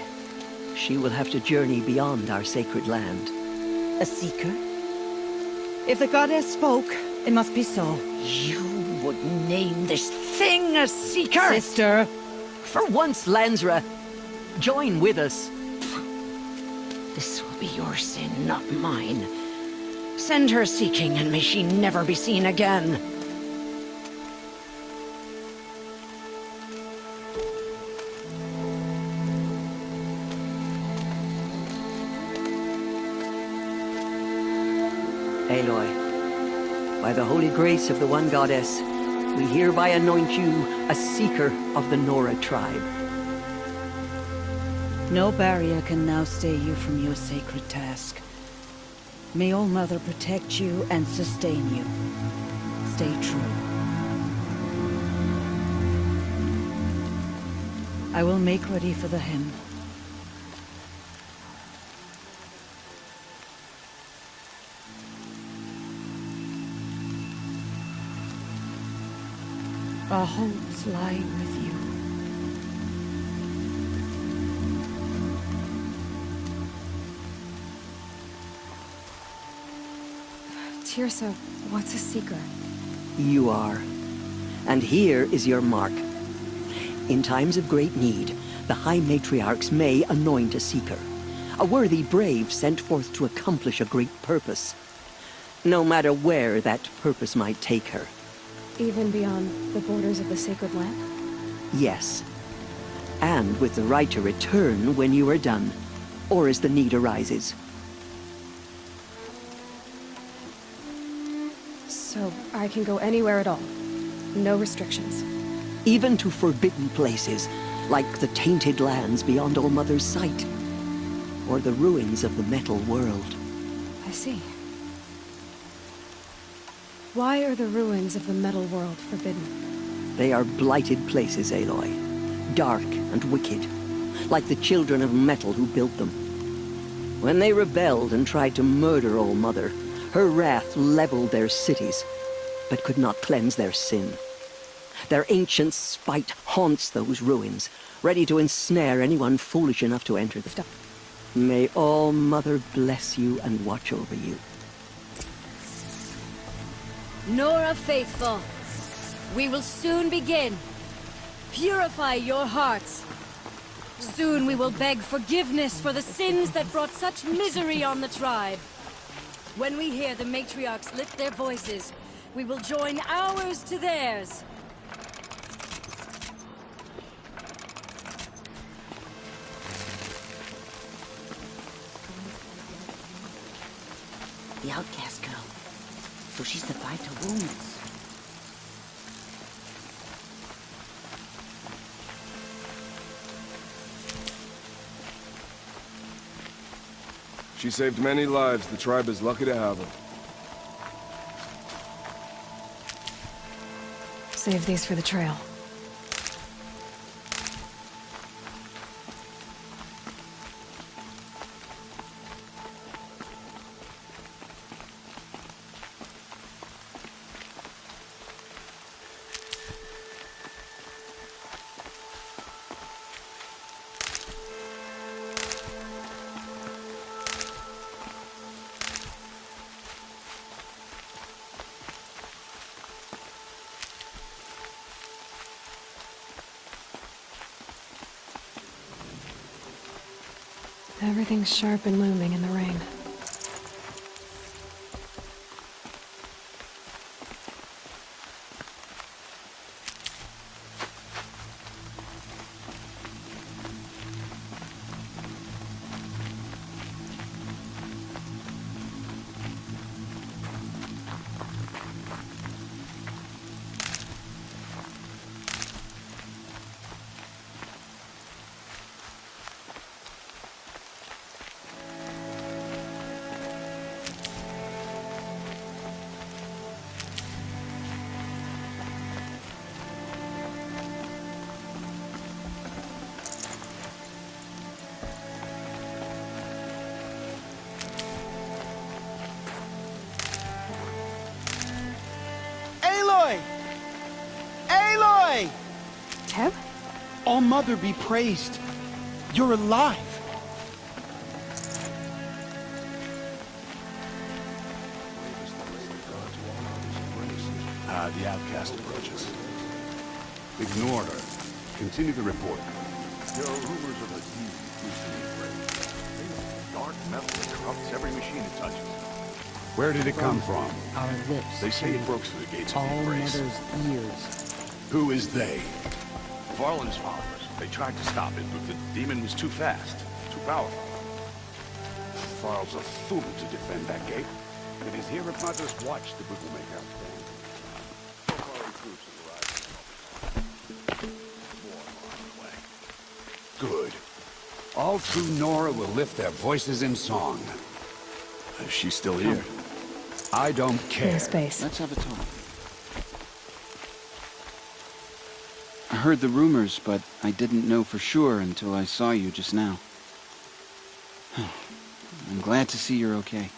She will have to journey beyond our sacred land. A seeker? If the goddess spoke, it must be so. You would name this thing a seeker? Sister! For once, Lansra, join with us. This will be your sin, not mine. Send her seeking, and may she never be seen again. Aloy, by the holy grace of the one goddess, we hereby anoint you a seeker of the Nora tribe. No barrier can now stay you from your sacred task. May All-Mother protect you and sustain you. Stay true. I will make ready for the hymn. Our hopes lie with you. Tirsa, what's a seeker? You are. And here is your mark. In times of great need, the High Matriarchs may anoint a seeker. A worthy brave sent forth to accomplish a great purpose. No matter where that purpose might take her. Even beyond the borders of the sacred land? Yes. And with the right to return when you are done, or as the need arises. So I can go anywhere at all. No restrictions. Even to forbidden places, like the tainted lands beyond All Mother's sight, or the ruins of the metal world. I see. Why are the ruins of the metal world forbidden? They are blighted places, Aloy. Dark and wicked, like the children of metal who built them. When they rebelled and tried to murder All Mother, her wrath leveled their cities, but could not cleanse their sin. Their ancient spite haunts those ruins, ready to ensnare anyone foolish enough to enter them. May All Mother bless you and watch over you. Nora Faithful, we will soon begin. Purify your hearts. Soon we will beg forgiveness for the sins that brought such misery on the tribe. When we hear the matriarchs lift their voices, we will join ours to theirs. The outcast girl. So she survived her wounds. She saved many lives. The tribe is lucky to have her. Save these for the trail. Everything's sharp and looming in the rain. Aloy! Aloy! Teb? All Mother be praised. You're alive. The outcast approaches. Ignore her. Continue the report. There are rumors of a deep recently raised. Dark metal that corrupts every machine it touches. Where did it come from? Our lips. They say it broke through the gates of the All Embrace. Mother's ears. Who is they? Varlin's followers. They tried to stop it, but the demon was too fast, too powerful. Varl's a fool to defend that gate. It is here at Mother's watch that we will make our stand. Good. All true Nora will lift their voices in song. Is she still here? I don't care. No space. Let's have a talk. I heard the rumors, but I didn't know for sure until I saw you just now. I'm glad to see you're okay.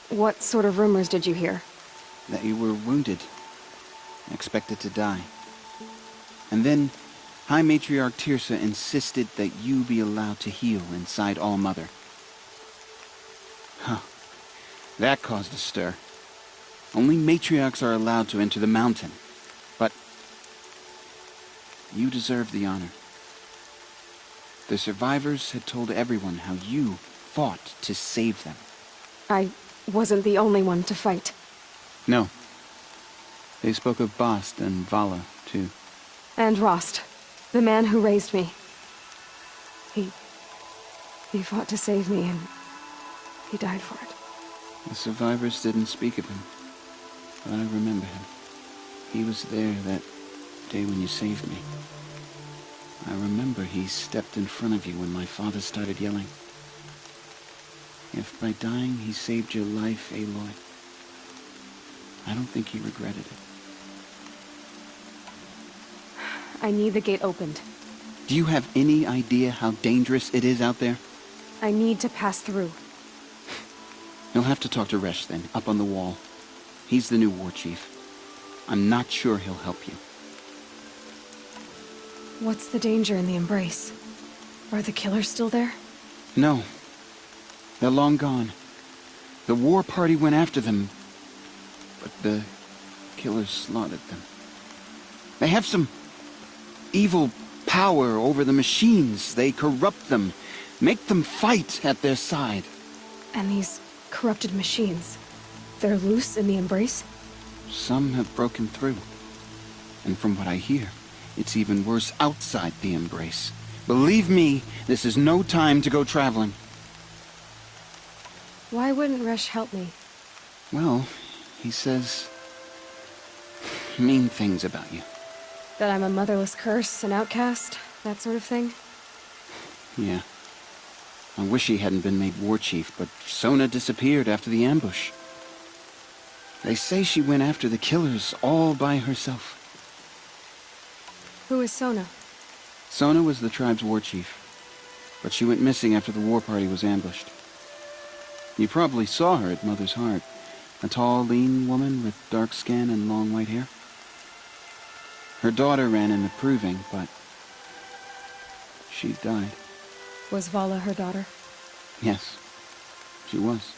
What sort of rumors did you hear? That you were wounded, expected to die. And then, High Matriarch Tirsa insisted that you be allowed to heal inside All Mother. Huh. That caused a stir. Only matriarchs are allowed to enter the mountain. But you deserve the honor. The survivors had told everyone how you fought to save them. I wasn't the only one to fight. No. They spoke of Bast and Vala, too. And Rost, the man who raised me. He fought to save me, and he died for it. The survivors didn't speak of him, but I remember him. He was there that day when you saved me. I remember he stepped in front of you when my father started yelling. If by dying he saved your life, Aloy, I don't think he regretted it. I need the gate opened. Do you have any idea how dangerous it is out there? I need to pass through. You'll have to talk to Resh then, up on the wall. He's the new war chief. I'm not sure he'll help you. What's the danger in the Embrace? Are the killers still there? No. They're long gone. The war party went after them, but the killers slaughtered them. They have some evil power over the machines. They corrupt them, make them fight at their side. And these corrupted machines, they're loose in the Embrace? Some have broken through. And from what I hear, it's even worse outside the Embrace. Believe me, this is no time to go traveling. Why wouldn't Resh help me? Well, he says mean things about you. That I'm a motherless curse, an outcast, that sort of thing? Yeah. I wish he hadn't been made war chief, but Sona disappeared after the ambush. They say she went after the killers all by herself. Who is Sona? Sona was the tribe's war chief, but she went missing after the war party was ambushed. You probably saw her at Mother's Heart. A tall, lean woman with dark skin and long white hair. Her daughter ran in the proving, but she died. Was Vala her daughter? Yes, she was.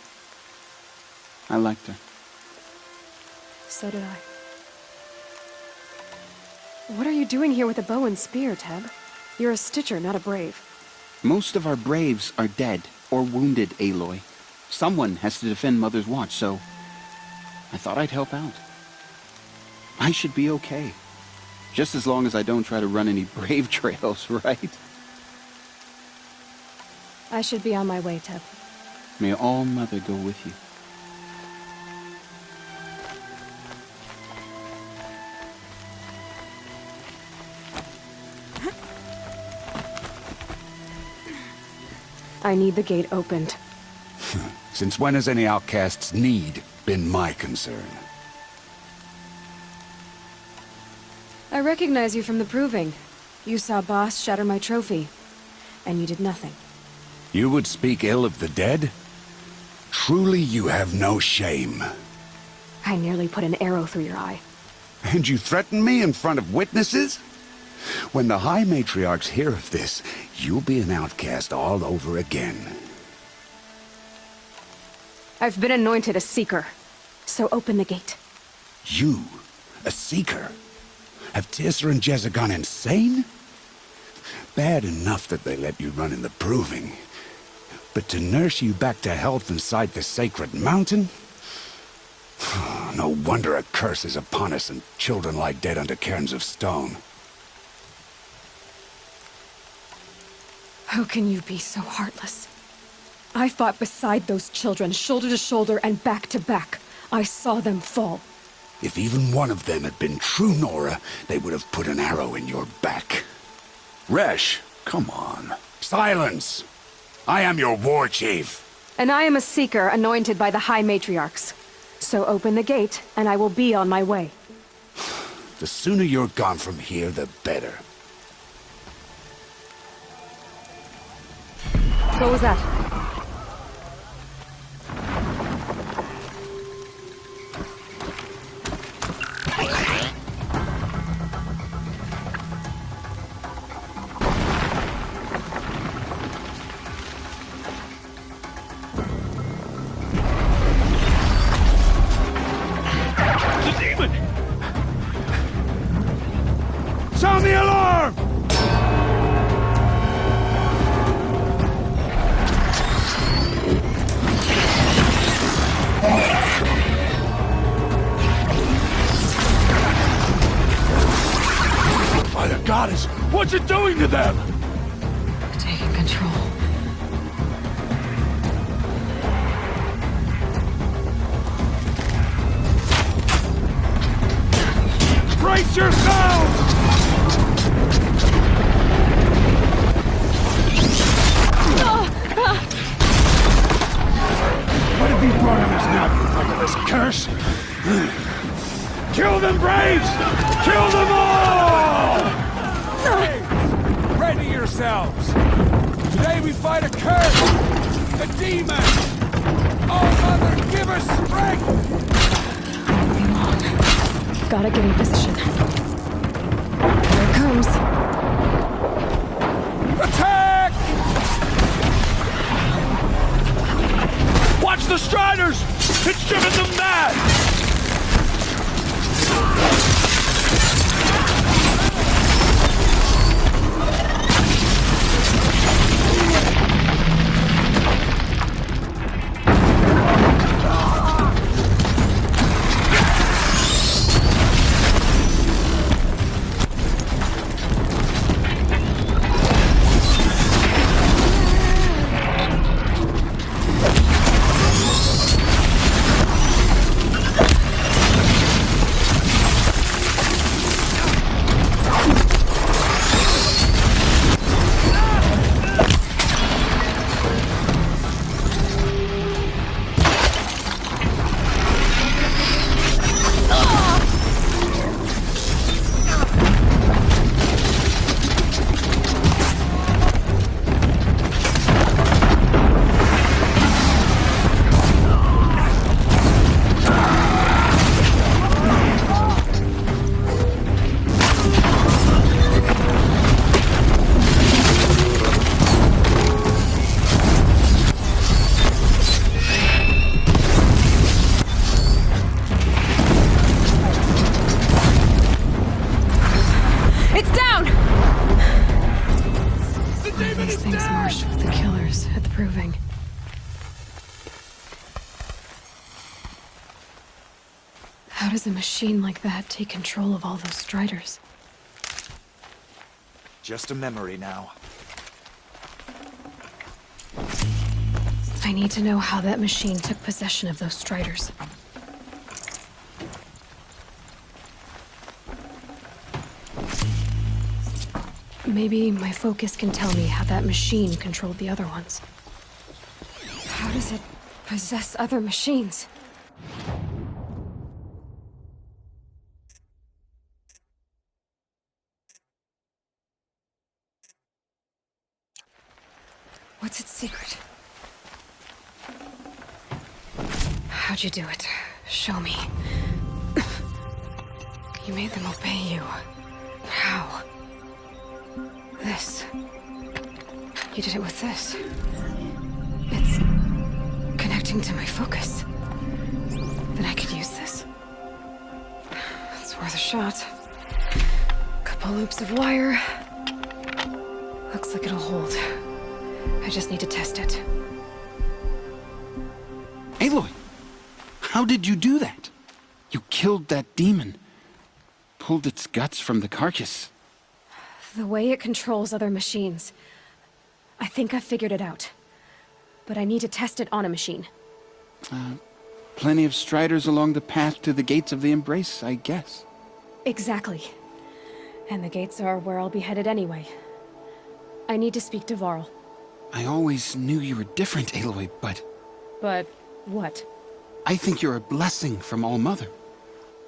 I liked her. So did I. What are you doing here with a bow and spear, Teb? You're a Stitcher, not a Brave. Most of our Braves are dead or wounded, Aloy. Someone has to defend Mother's Watch, so I thought I'd help out. I should be okay. Just as long as I don't try to run any Brave trails, right? I should be on my way, Teb. May All Mother go with you. I need the gate opened. Since when has any outcast's need been my concern? I recognize you from the proving. You saw Boss shatter my trophy, and you did nothing. You would speak ill of the dead? Truly you have no shame. I nearly put an arrow through your eye. And you threaten me in front of witnesses? When the High Matriarchs hear of this, you'll be an outcast all over again. I've been anointed a Seeker, so open the gate. You? A Seeker? Have Teersa and Jezza gone insane? Bad enough that they let you run in the proving. But to nurse you back to health inside the sacred mountain? No wonder a curse is upon us and children lie dead under cairns of stone. How can you be so heartless? I fought beside those children, shoulder to shoulder and back to back. I saw them fall. If even one of them had been true Nora, they would have put an arrow in your back. Resh, come on. Silence! I am your war chief. And I am a Seeker anointed by the High Matriarchs. So open the gate, and I will be on my way. The sooner you're gone from here, the better. What was that? The demon! Sound the alarm! What you doing to them? Taking control. Brace yourselves! What have you brought on us now, because of this curse? Kill them, Braves! Kill them all! Ready yourselves! Today we fight a curse! A demon! Oh, Mother, give us strength! Moving on. Gotta get in position. Here it comes. Attack! Watch the Striders! It's driven them mad! How does a machine like that take control of all those Striders? Just a memory now. I need to know how that machine took possession of those Striders. Maybe my focus can tell me how that machine controlled the other ones. How does it possess other machines? What's its secret? How'd you do it? Show me. You made them obey you. How? This. You did it with this. It's connecting to my focus. Then I could use this. It's worth a shot. Couple loops of wire. Looks like it'll hold. I just need to test it. Aloy! How did you do that? You killed that demon. Pulled its guts from the carcass. The way it controls other machines. I think I figured it out. But I need to test it on a machine. Plenty of Striders along the path to the gates of the Embrace, I guess. Exactly. And the gates are where I'll be headed anyway. I need to speak to Varl. I always knew you were different, Aloy, but... But what? I think you're a blessing from All-Mother.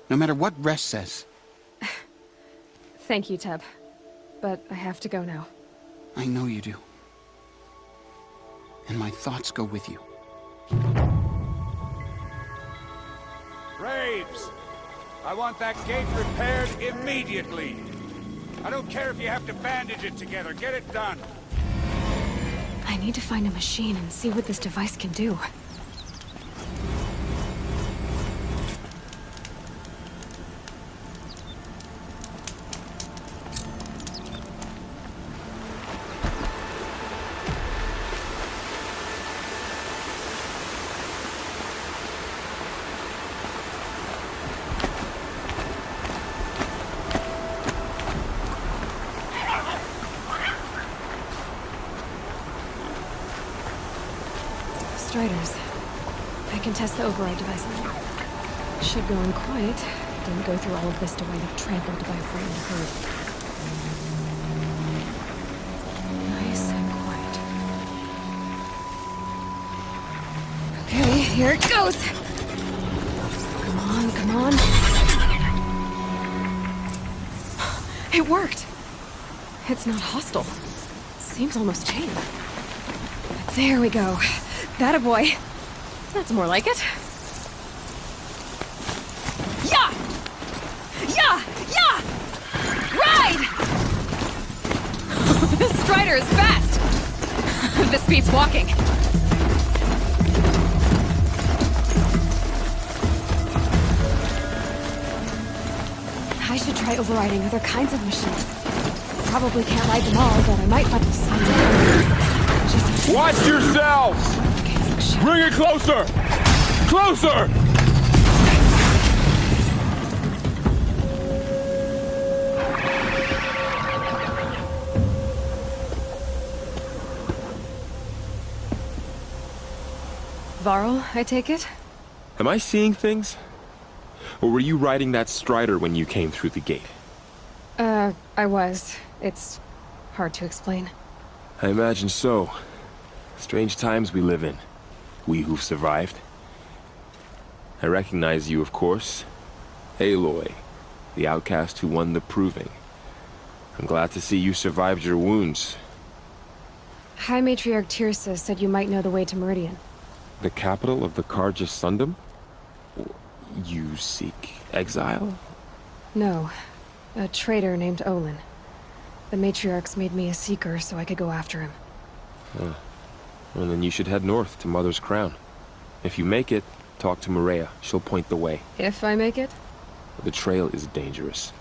No matter what Resh says. Thank you, Teb. But I have to go now. I know you do. And my thoughts go with you. Braves! I want that gate repaired immediately. I don't care if you have to bandage it together. Get it done. I need to find a machine and see what this device can do. Striders. I can test the override device on them. Should go in quiet. Didn't go through all of this to wind up trampled by a frightened herd. Nice and quiet. Okay, here it goes! Come on, come on. It worked! It's not hostile. Seems almost tame. There we go. That a boy. That's more like it. Yeah! Yeah! Yeah! Ride! This Strider is fast! This beats walking. I should try overriding other kinds of machines. Probably can't ride them all, but I might find some. Watch yourselves! Bring it closer! Closer! Varl, I take it? Am I seeing things? Or were you riding that Strider when you came through the gate? I was. It's hard to explain. I imagine so. Strange times we live in. We who've survived. I recognize you, of course. Aloy, the outcast who won the proving. I'm glad to see you survived your wounds. High Matriarch Tirsa said you might know the way to Meridian. The capital of the Carja Sundom? You seek exile? No. A traitor named Olin. The Matriarchs made me a seeker so I could go after him. Well, then you should head north to Mother's Crown. If you make it, talk to Maria. She'll point the way. If I make it? The trail is dangerous.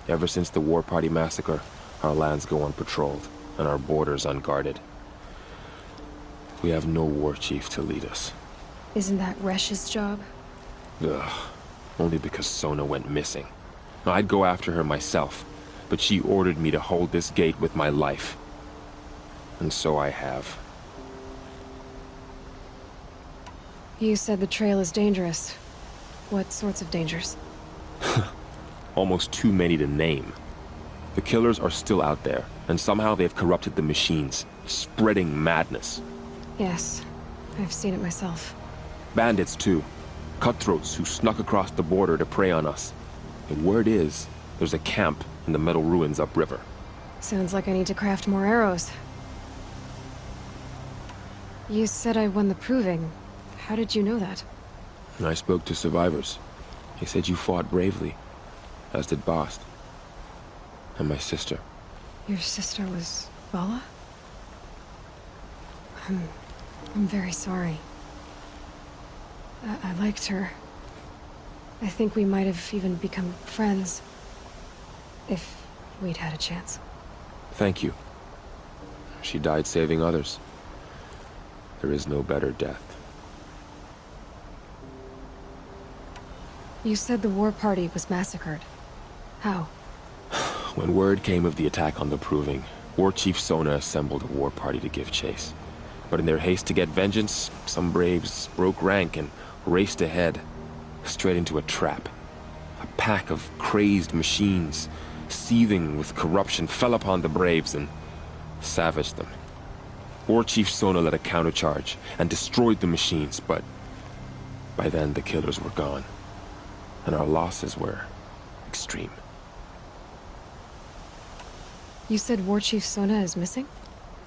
Ever since the War Party massacre, our lands go unpatrolled, and our borders unguarded. We have no war chief to lead us. Isn't that Resh's job? Ugh. Only because Sona went missing. I'd go after her myself, but she ordered me to hold this gate with my life. And so I have. You said the trail is dangerous. What sorts of dangers? Almost too many to name. The killers are still out there, and somehow they've corrupted the machines, spreading madness. Yes, I've seen it myself. Bandits, too. Cutthroats who snuck across the border to prey on us. And word is, there's a camp in the metal ruins upriver. Sounds like I need to craft more arrows. You said I won the proving. How did you know that? And I spoke to survivors. They said you fought bravely, as did Bast. And my sister. Your sister was Vala? I'm very sorry. I liked her. I think we might have even become friends. If we'd had a chance. Thank you. She died saving others. There is no better death. You said the war party was massacred. How? When word came of the attack on the Proving, War Chief Sona assembled a war party to give chase. But in their haste to get vengeance, some braves broke rank and raced ahead, straight into a trap. A pack of crazed machines, seething with corruption, fell upon the braves and savaged them. War Chief Sona led a countercharge and destroyed the machines, but by then the killers were gone, and our losses were extreme. You said War Chief Sona is missing?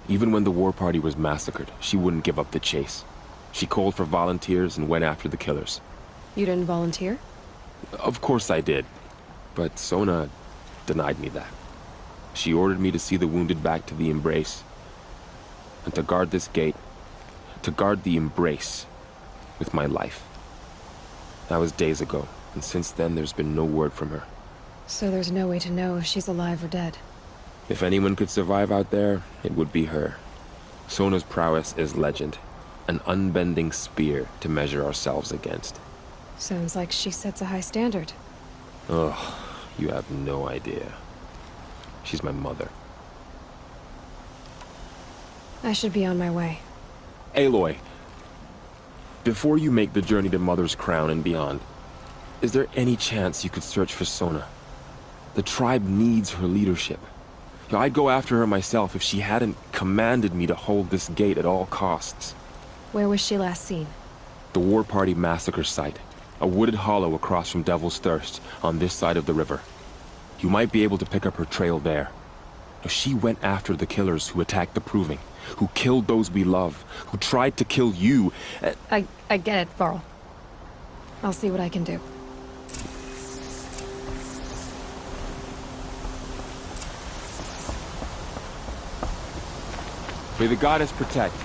Even when the war party was massacred, she wouldn't give up the chase. She called for volunteers and went after the killers. You didn't volunteer? Of course I did, but Sona denied me that. She ordered me to see the wounded back to the Embrace, and to guard this gate, to guard the Embrace with my life. That was days ago, and since then there's been no word from her. So there's no way to know if she's alive or dead. If anyone could survive out there, it would be her. Sona's prowess is legend, an unbending spear to measure ourselves against. Sounds like she sets a high standard. Ugh, you have no idea. She's my mother. I should be on my way. Aloy, Before you make the journey to Mother's Crown and beyond, is there any chance you could search for Sona? The tribe needs her leadership. I'd go after her myself if she hadn't commanded me to hold this gate at all costs. Where was she last seen? The War Party massacre site. A wooded hollow across from Devil's Thirst, on this side of the river. You might be able to pick up her trail there. She went after the killers who attacked the Proving, who killed those we love, who tried to kill you. I get it, Varl. I'll see what I can do. May the goddess protect.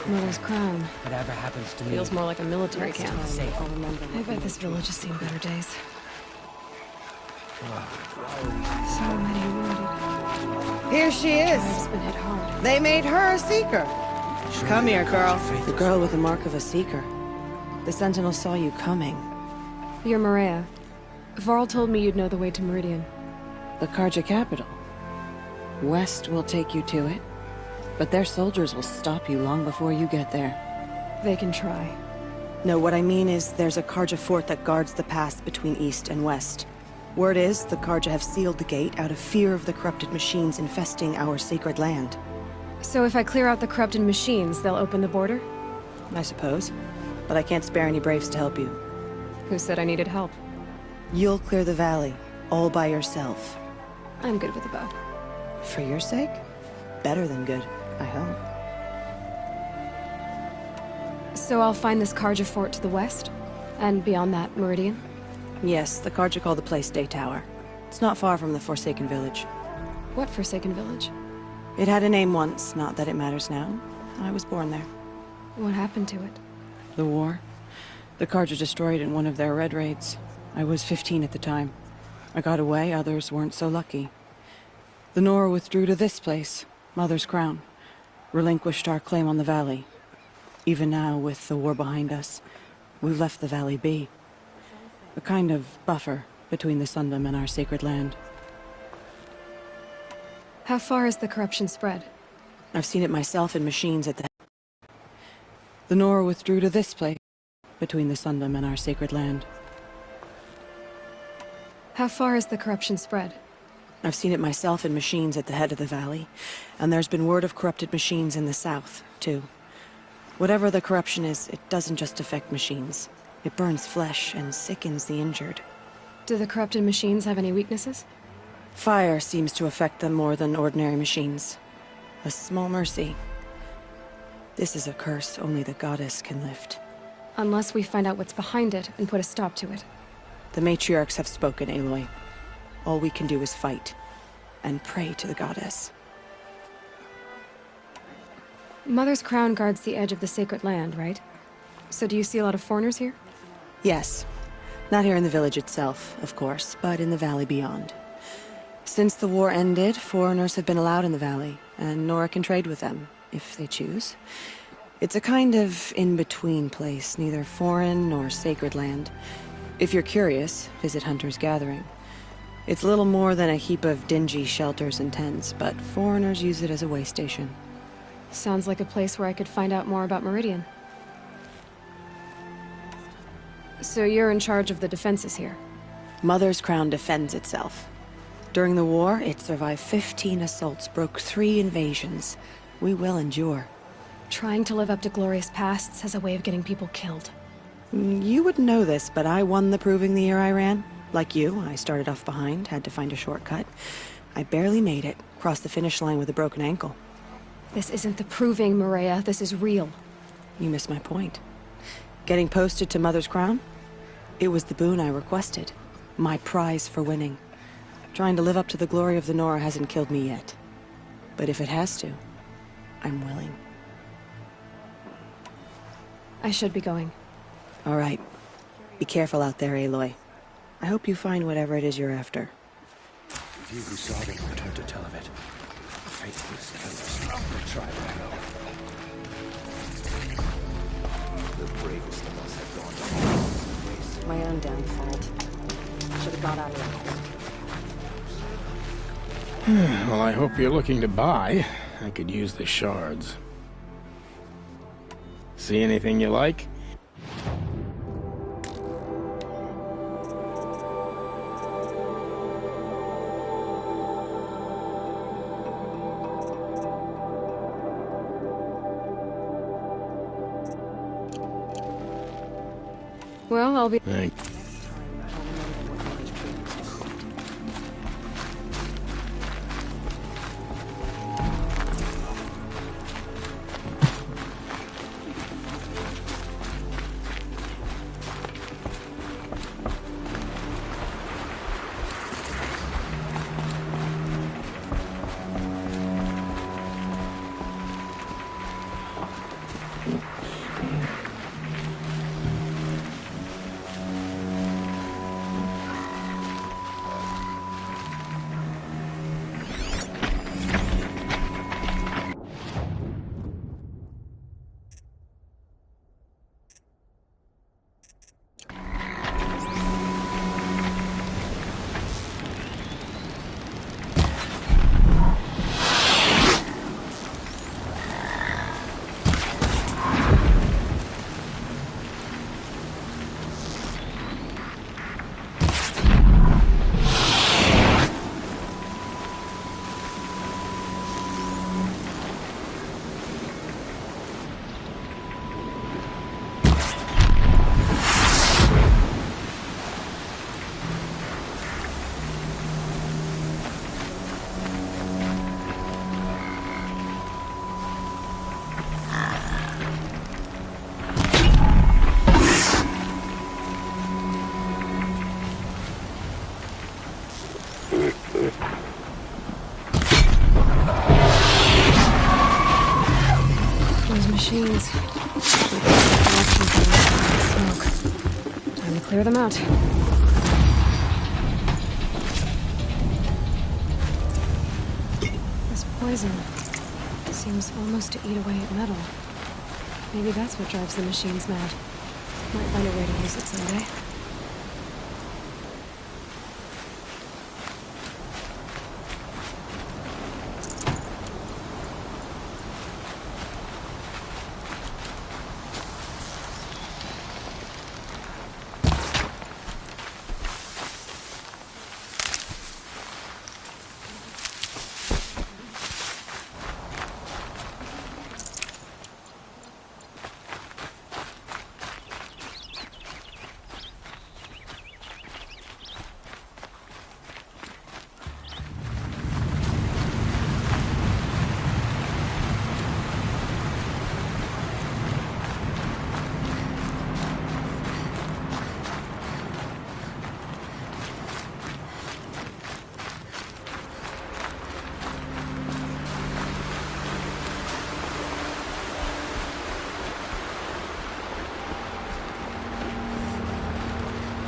Mother's Crown. Whatever happens to me. Feels more like a military camp. I'll remember. I bet this village has seen better days. So many wounded. Here she is. Tribe's been hit hard. They made her a seeker. Come here, girl. The girl with the mark of a seeker. The Sentinel saw you coming. You're Maria. Varl told me you'd know the way to Meridian. The Karja capital. West will take you to it, but their soldiers will stop you long before you get there. They can try. No, what I mean is there's a Karja fort that guards the pass between East and West. Word is, the Karja have sealed the gate out of fear of the corrupted machines infesting our sacred land. So if I clear out the corrupted machines, they'll open the border? I suppose. But I can't spare any braves to help you. Who said I needed help? You'll clear the valley, all by yourself. I'm good with a bow. For your sake? Better than good, I hope. So I'll find this Karja fort to the west? And beyond that, Meridian? Yes, the Karja call the place Day Tower. It's not far from the Forsaken Village. What Forsaken Village? It had a name once, not that it matters now. I was born there. What happened to it? The war. The Karja destroyed in one of their red raids. I was 15 at the time. I got away, others weren't so lucky. The Nora withdrew to this place, Mother's Crown. Relinquished our claim on the valley. Even now, with the war behind us, we've left the valley be. A kind of buffer between the Sundom and our sacred land. How far has the corruption spread? I've seen it myself in machines at the... The Nora withdrew to this place, between the Sundom and our sacred land. How far has the corruption spread? I've seen it myself in machines at the head of the valley, and there's been word of corrupted machines in the south, too. Whatever the corruption is, it doesn't just affect machines. It burns flesh and sickens the injured. Do the corrupted machines have any weaknesses? Fire seems to affect them more than ordinary machines. A small mercy. This is a curse only the goddess can lift. Unless we find out what's behind it and put a stop to it. The matriarchs have spoken, Aloy. All we can do is fight, and pray to the goddess. Mother's Crown guards the edge of the sacred land, right? So do you see a lot of foreigners here? Yes. Not here in the village itself, of course, but in the valley beyond. Since the war ended, foreigners have been allowed in the valley, and Nora can trade with them, if they choose. It's a kind of in-between place, neither foreign nor sacred land. If you're curious, visit Hunter's Gathering. It's little more than a heap of dingy shelters and tents, but foreigners use it as a way station. Sounds like a place where I could find out more about Meridian. So you're in charge of the defenses here? Mother's Crown defends itself. During the war, it survived 15 assaults, broke 3 invasions. We will endure. Trying to live up to glorious pasts has a way of getting people killed. You wouldn't know this, but I won the Proving the year I ran. Like you, I started off behind, had to find a shortcut. I barely made it, crossed the finish line with a broken ankle. This isn't the Proving, Maria. This is real. You missed my point. Getting posted to Mother's Crown? It was the boon I requested. My prize for winning. Trying to live up to the glory of the Nora hasn't killed me yet. But if it has to, I'm willing. I should be going. All right. Be careful out there, Aloy. I hope you find whatever it is you're after. Few who saw them return to tell of it. Faithless killers, the tribe I know. bravest of us have gone down this race. My own damn fault. Should have got out of there. Well, I hope you're looking to buy. I could use the shards. See anything you like? Well, I'll be... Thanks. Those machines. Smoke. Time to clear them out. This poison seems almost to eat away at metal. Maybe that's what drives the machines mad. Might find a way to use it someday.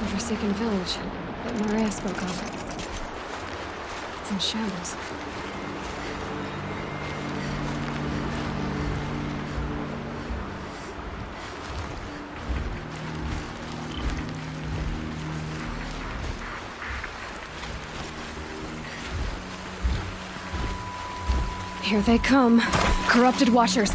Forsaken village that Maria spoke of. It's in shambles. Here they come. Corrupted Watchers.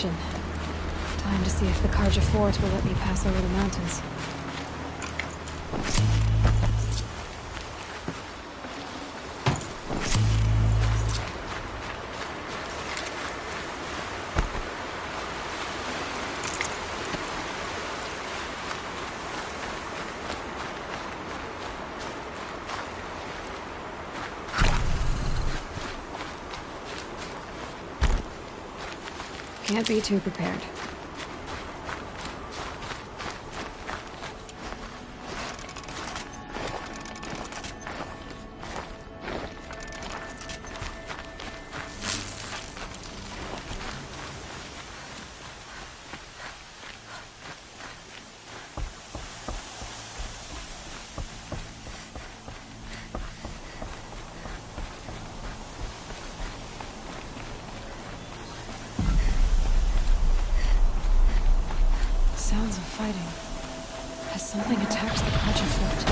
inspection. Time to see if the Karja fort will let me pass over the mountains. Can't be too prepared. Sounds of fighting. Has something attacked the Karja fort?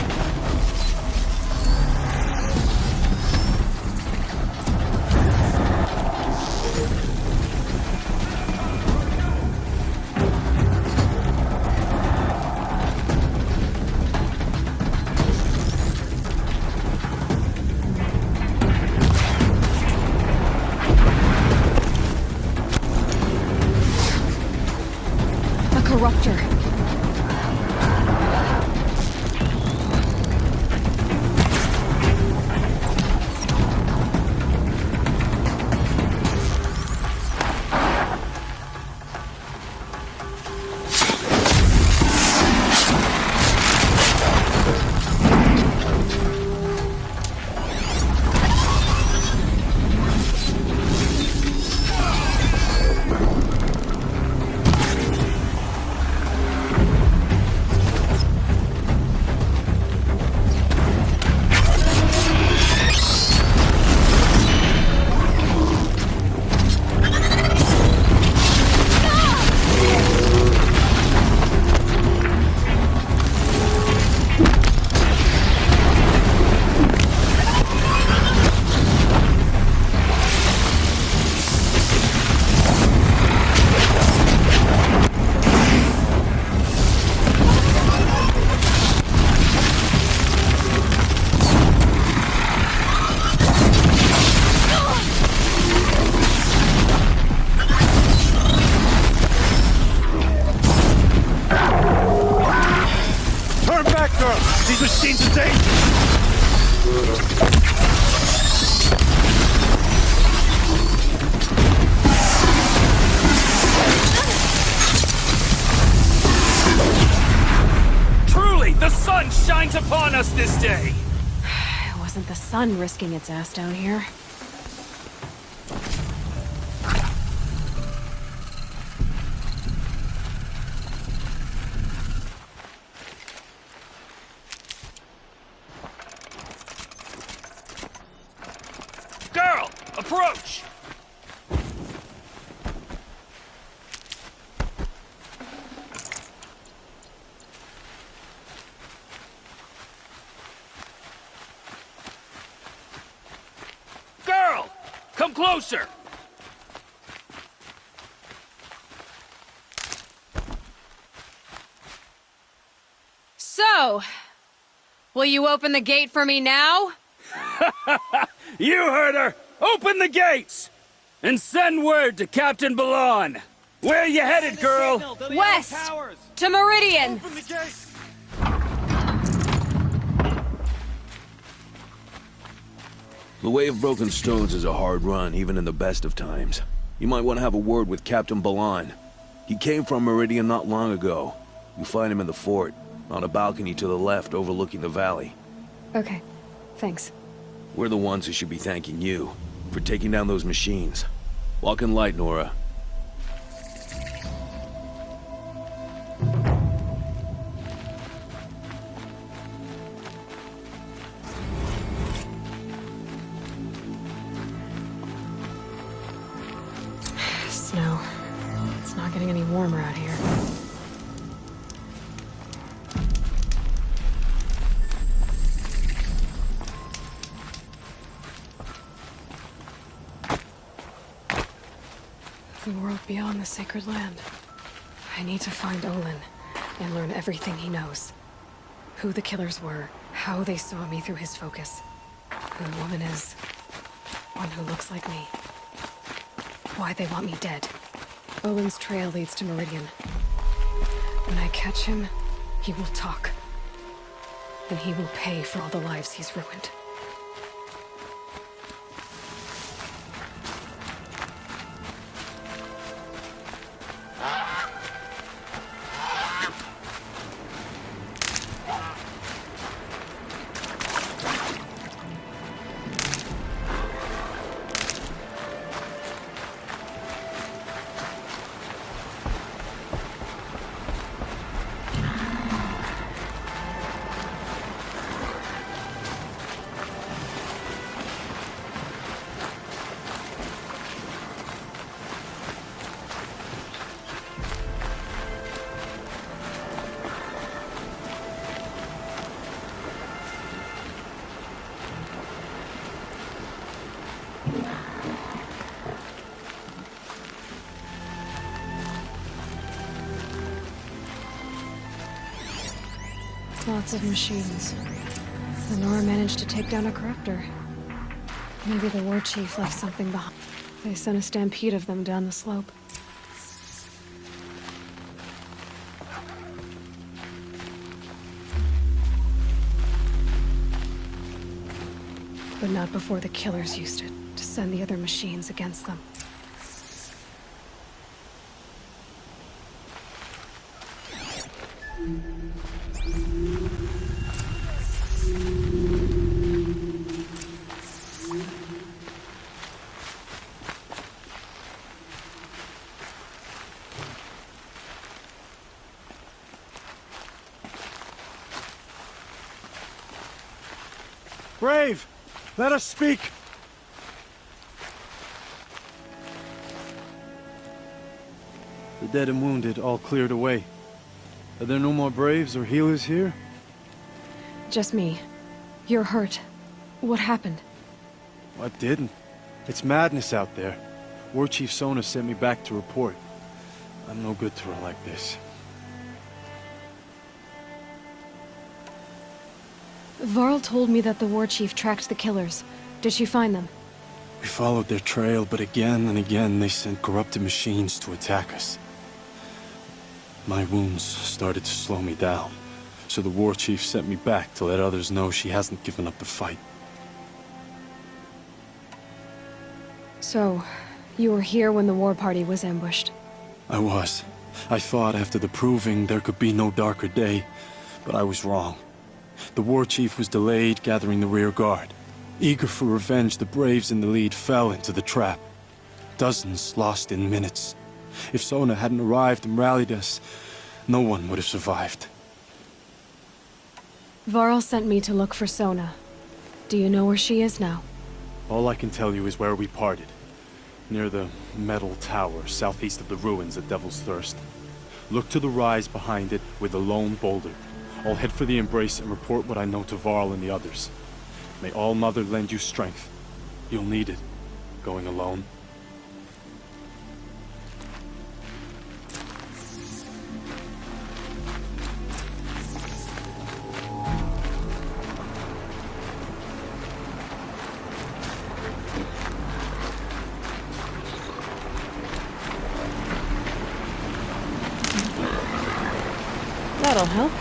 Corruptor. These machines are dangerous! Truly, the sun shines upon us this day! It wasn't the sun risking its ass down here. Girl, approach! Girl, come closer! So, will you open the gate for me now? You heard her! Open the gates! And send word to Captain Balan! Where you headed, girl? West! To Meridian! The Way of Broken Stones is a hard run, even in the best of times. You might want to have a word with Captain Balan. He came from Meridian not long ago. You find him in the fort, on a balcony to the left overlooking the valley. Okay, thanks. We're the ones who should be thanking you for taking down those machines. Walk in light, Nora. Snow. It's not getting any warmer out here. The world beyond the sacred land. I need to find Olin and learn everything he knows. Who the killers were, how they saw me through his focus, who the woman is, one who looks like me, why they want me dead. Olin's trail leads to Meridian. When I catch him, he will talk. And he will pay for all the lives he's ruined. Lots of machines. Lenora managed to take down a corruptor. Maybe the war chief left something behind. They sent a stampede of them down the slope. But not before the killers used it to send the other machines against them. Brave! Let us speak! The dead and wounded all cleared away. Are there no more Braves or healers here? Just me. You're hurt. What happened? What didn't? It's madness out there. War Chief Sona sent me back to report. I'm no good to her like this. Varl told me that the war chief tracked the killers. Did she find them? We followed their trail, but again and again they sent corrupted machines to attack us. My wounds started to slow me down, so the war chief sent me back to let others know she hasn't given up the fight. So, you were here when the war party was ambushed? I was. I thought after the proving there could be no darker day, but I was wrong. The war chief was delayed gathering the rear guard. Eager for revenge, the Braves in the lead fell into the trap. Dozens lost in minutes. If Sona hadn't arrived and rallied us, no one would have survived. Varl sent me to look for Sona. Do you know where she is now? All I can tell you is where we parted. Near the metal tower, southeast of the ruins at Devil's Thirst. Look to the rise behind it with a lone boulder. I'll head for the embrace and report what I know to Varl and the others. May All Mother lend you strength. You'll need it, going alone. That'll help.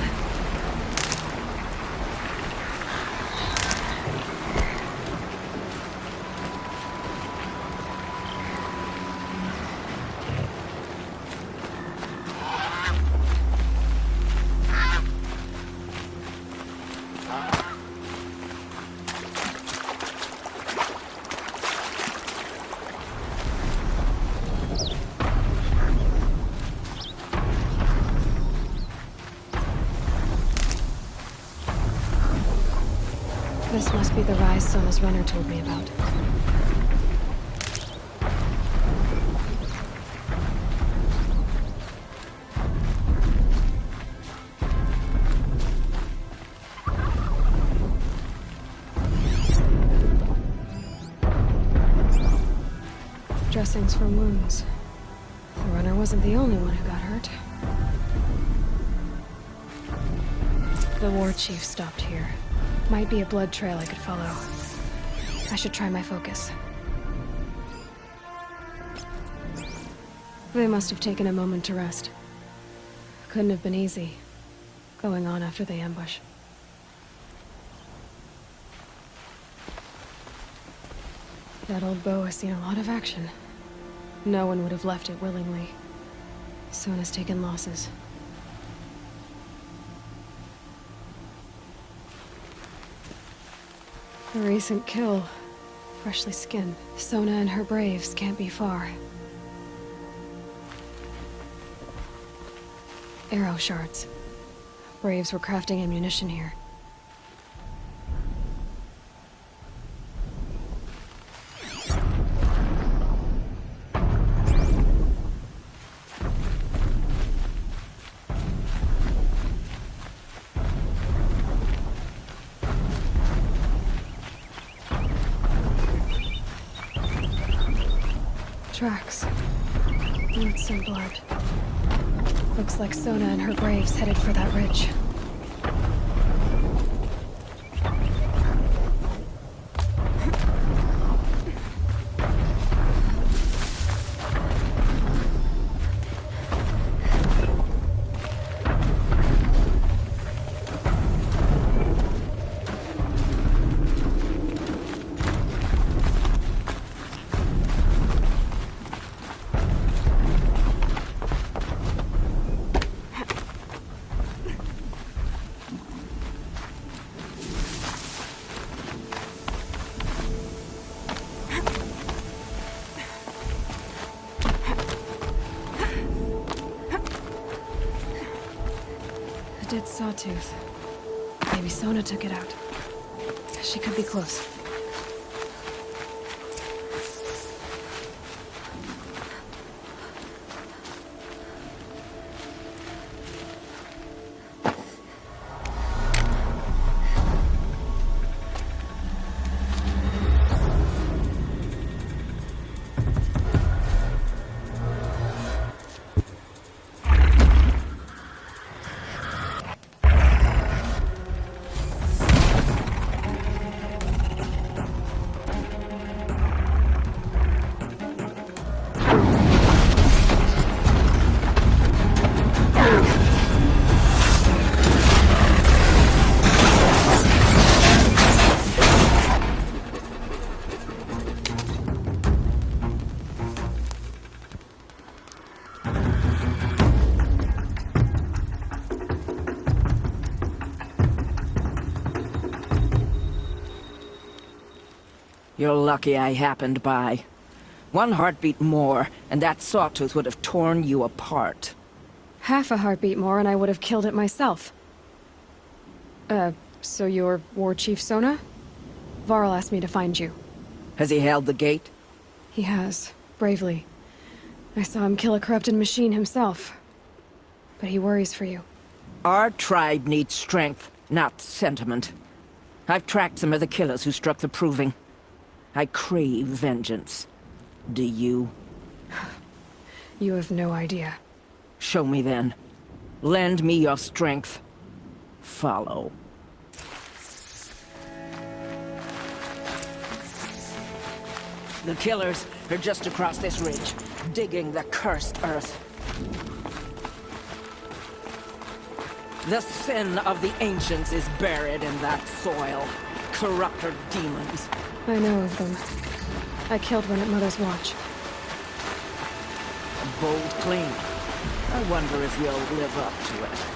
This must be the rise Sona's runner told me about. Dressings for wounds. wasn't the only one who got hurt. The war chief stopped here. Might be a blood trail I could follow. I should try my focus. They must have taken a moment to rest. Couldn't have been easy, going on after the ambush. That old bow has seen a lot of action. No one would have left it willingly. Sona's taken losses. A recent kill. Freshly skinned. Sona and her braves can't be far. Arrow shards. Braves were crafting ammunition here. Tracks. Roots and blood. Looks like Sona and her braves headed for that ridge. Dead sawtooth. Maybe Sona took it out. She could be close. You're lucky I happened by. One heartbeat more, and that sawtooth would have torn you apart. Half a heartbeat more and I would have killed it myself. So you're War Chief Sona? Varl asked me to find you. Has he held the gate? He has, bravely. I saw him kill a corrupted machine himself. But he worries for you. Our tribe needs strength, not sentiment. I've tracked some of the killers who struck the Proving. I crave vengeance. Do you? You have no idea. Show me then. Lend me your strength. Follow. The killers are just across this ridge, digging the cursed earth. The sin of the ancients is buried in that soil. Corrupter demons. I know of them. I killed one at Mother's Watch. A bold claim. I wonder if you'll live up to it.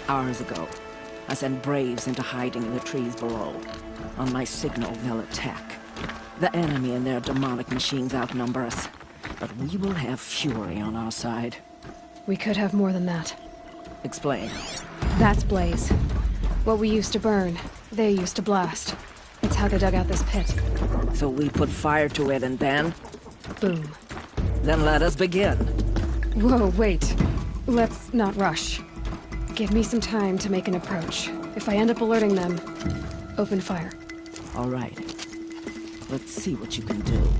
Hours ago, I sent braves into hiding in the trees below. On my signal, they'll attack. The enemy and their demonic machines outnumber us, But we will have fury on our side. We could have more than that. Explain. That's Blaze. What we used to burn, they used to blast. It's how they dug out this pit. So we put fire to it and then? Boom. Then let us begin. Whoa, wait. Let's not rush. Give me some time to make an approach. If I end up alerting them, open fire. All right. Let's see what you can do.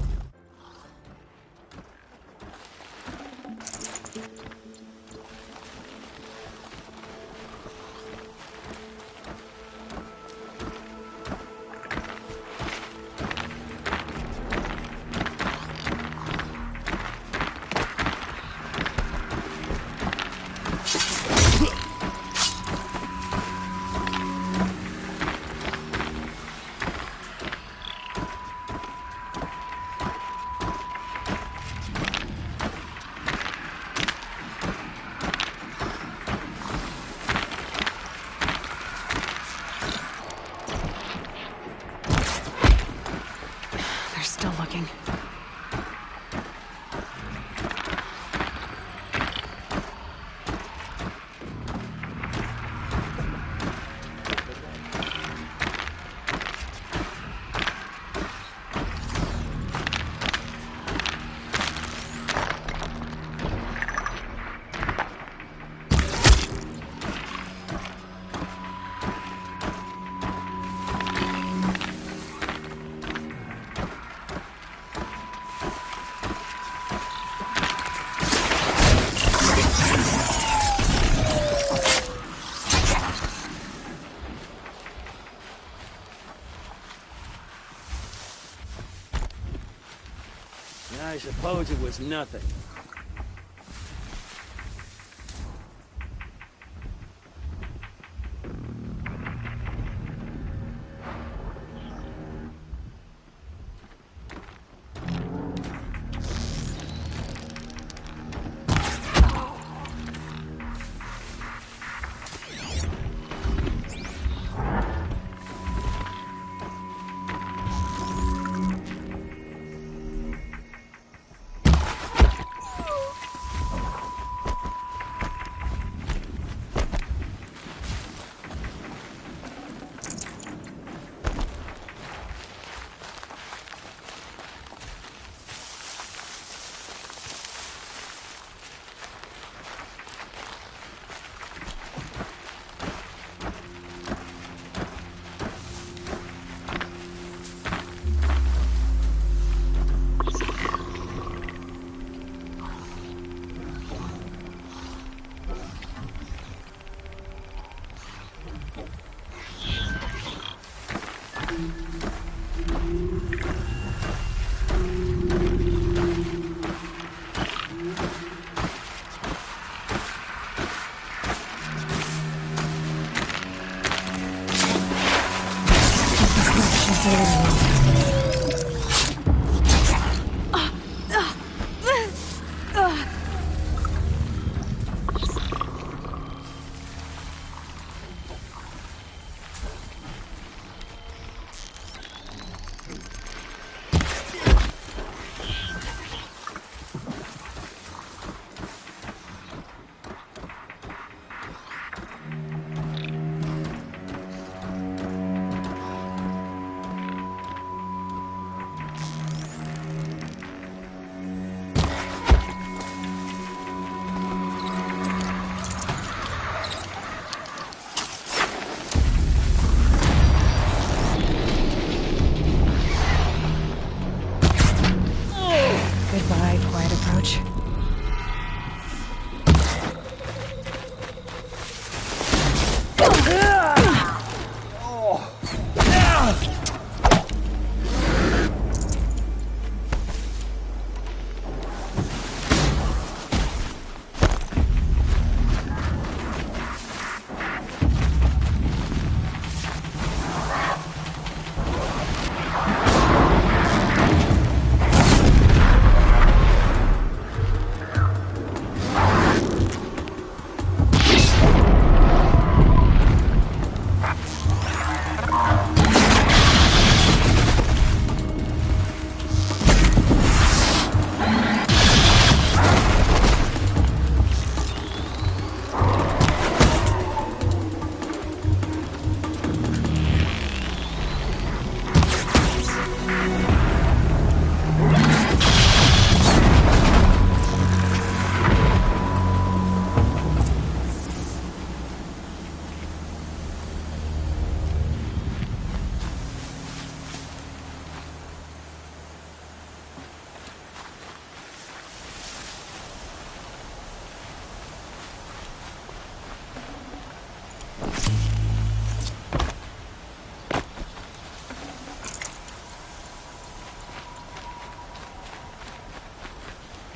Still looking. I suppose it was nothing.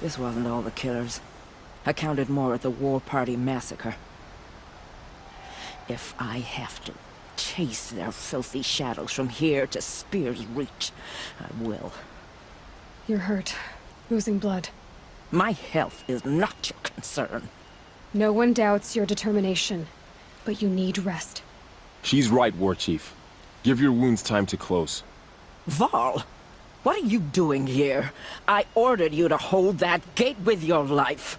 This wasn't all the killers. I counted more at the War Party massacre. If I have to chase their filthy shadows from here to Spear's Reach, I will. You're hurt. Losing blood. My health is not your concern. No one doubts your determination, but you need rest. She's right, War Chief. Give your wounds time to close. Varl, what are you doing here? I ordered you to hold that gate with your life.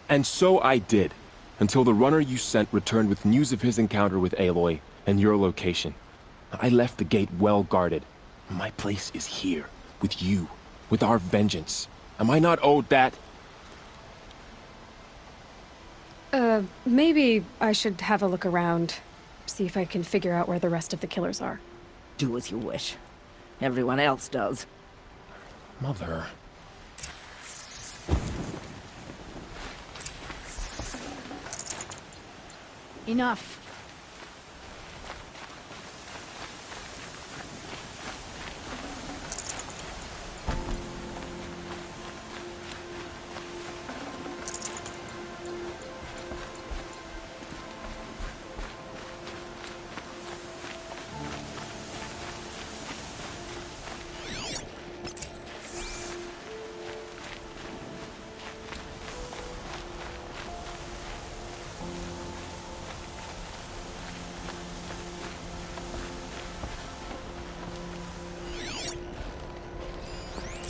And so I did, until the runner you sent returned with news of his encounter with Aloy and your location. I left the gate well guarded. My place is here, with you, with our vengeance. Am I not owed that? Maybe I should have a look around. See if I can figure out where the rest of the killers are. Do as you wish. Everyone else does. Mother... Enough.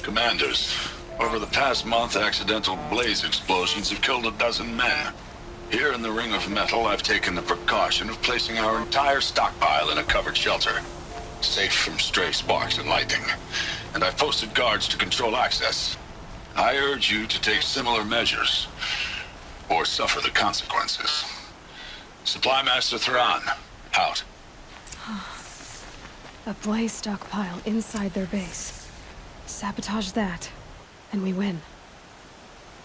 Commanders, over the past month, accidental blaze explosions have killed a dozen men. Here in the Ring of Metal, I've taken the precaution of placing our entire stockpile in a covered shelter, safe from stray sparks and lightning. And I've posted guards to control access. I urge you to take similar measures, or suffer the consequences. Supply Master Thran, out. A blaze stockpile inside their base. Sabotage that, and we win.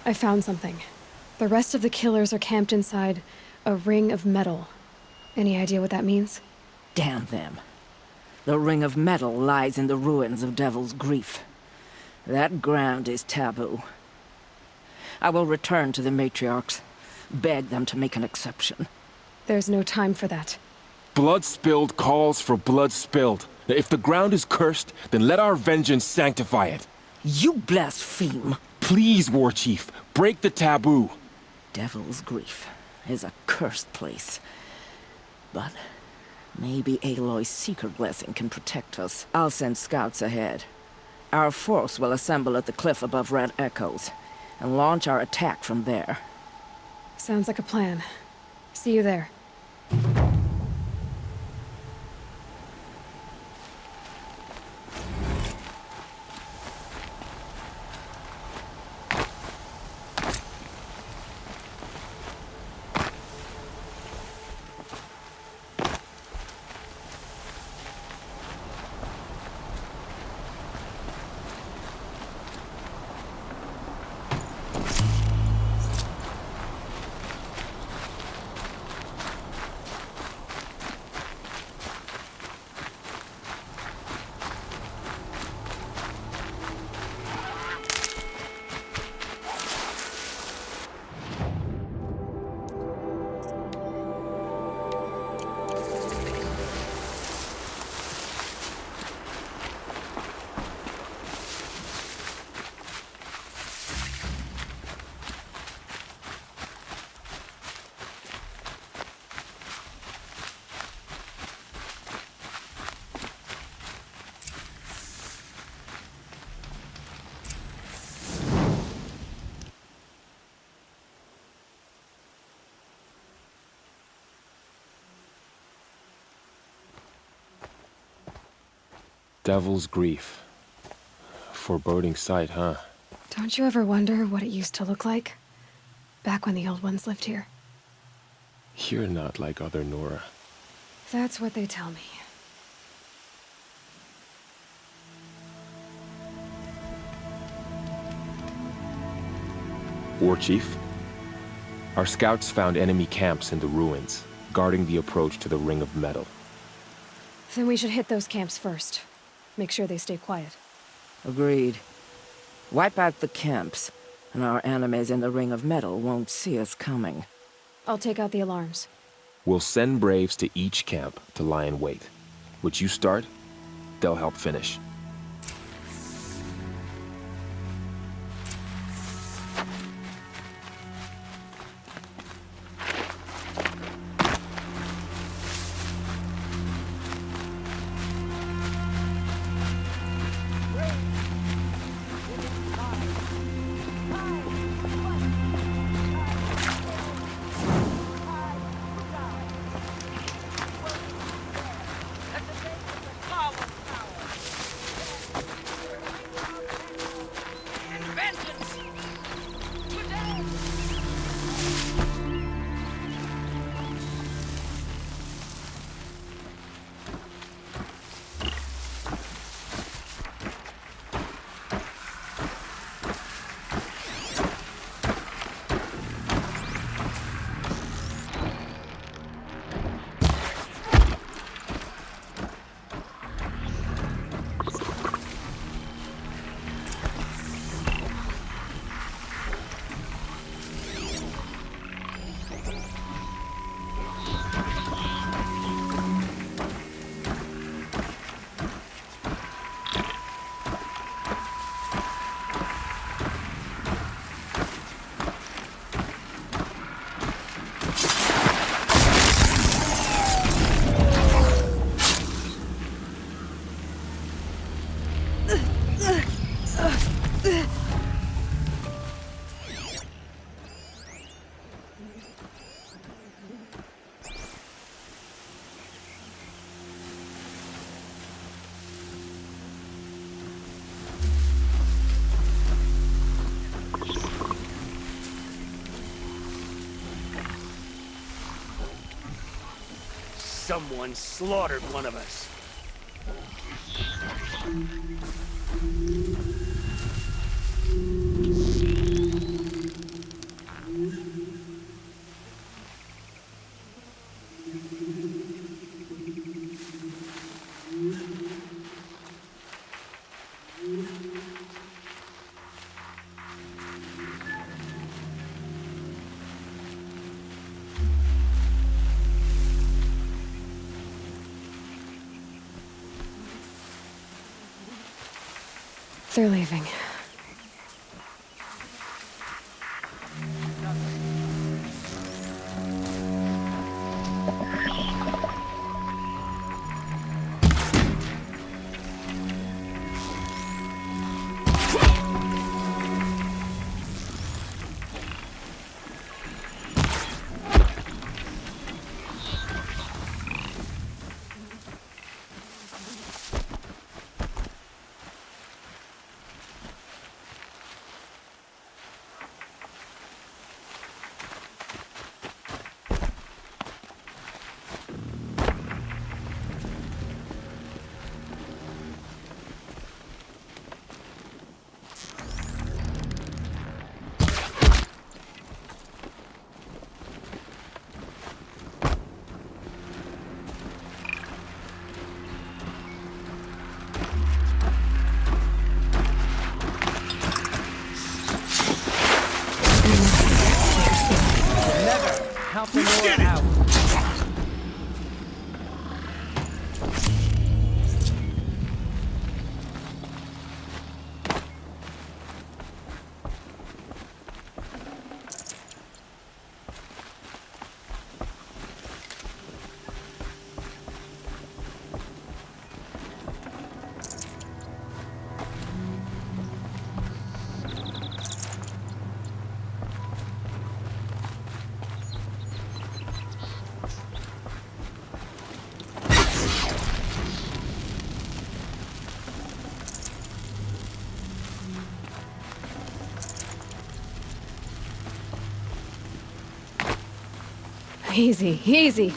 I found something. The rest of the killers are camped inside a ring of metal. Any idea what that means? Damn them. The Ring of Metal lies in the ruins of Devil's Grief. That ground is taboo. I will return to the matriarchs, beg them to make an exception. There's no time for that. Blood spilled calls for blood spilled. If the ground is cursed, then let our vengeance sanctify it. You blaspheme. Please, War Chief, break the taboo. Devil's Grief is a cursed place. But maybe Aloy's secret blessing can protect us. I'll send scouts ahead. Our force will assemble at the cliff above Red Echoes, and launch our attack from there. Sounds like a plan. See you there. Devil's Grief. Foreboding sight, huh? Don't you ever wonder what it used to look like? Back when the old ones lived here. You're not like other Nora. That's what they tell me. War Chief? Our scouts found enemy camps in the ruins, guarding the approach to the Ring of Metal. Then we should hit those camps first. Make sure they stay quiet. Agreed. Wipe out the camps, and our enemies in the Ring of Metal won't see us coming. I'll take out the alarms. We'll send Braves to each camp to lie in wait. What you start, they'll help finish. Someone slaughtered one of us. They're leaving. Help the Nora out. Easy, easy.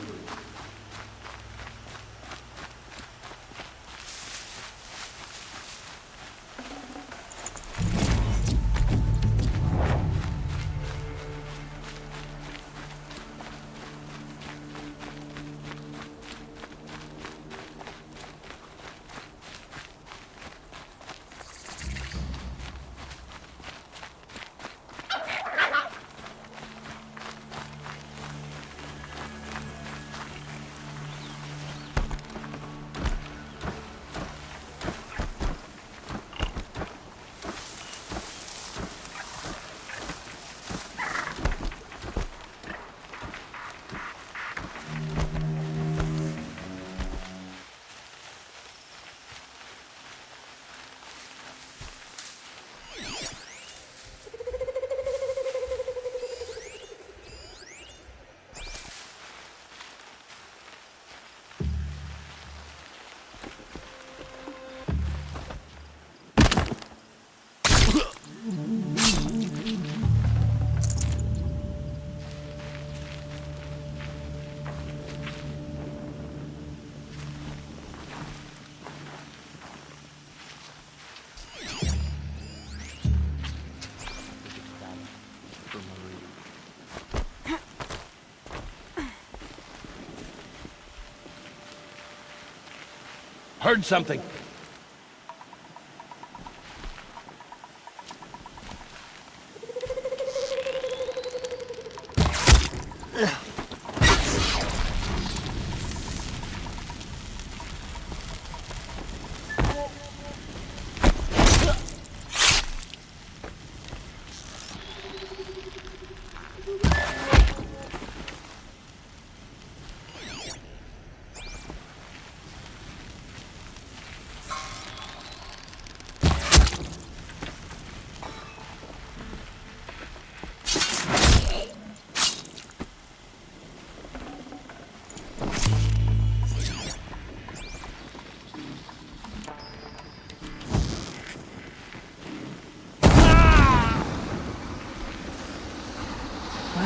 Heard something.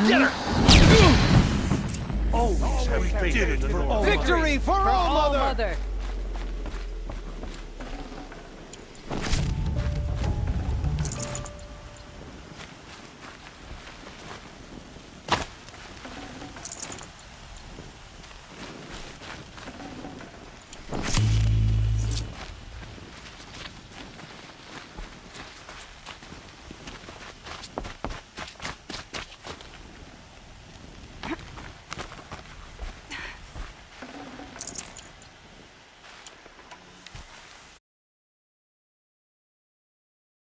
Get her! Always have faith in the North. Victory for all, Mother!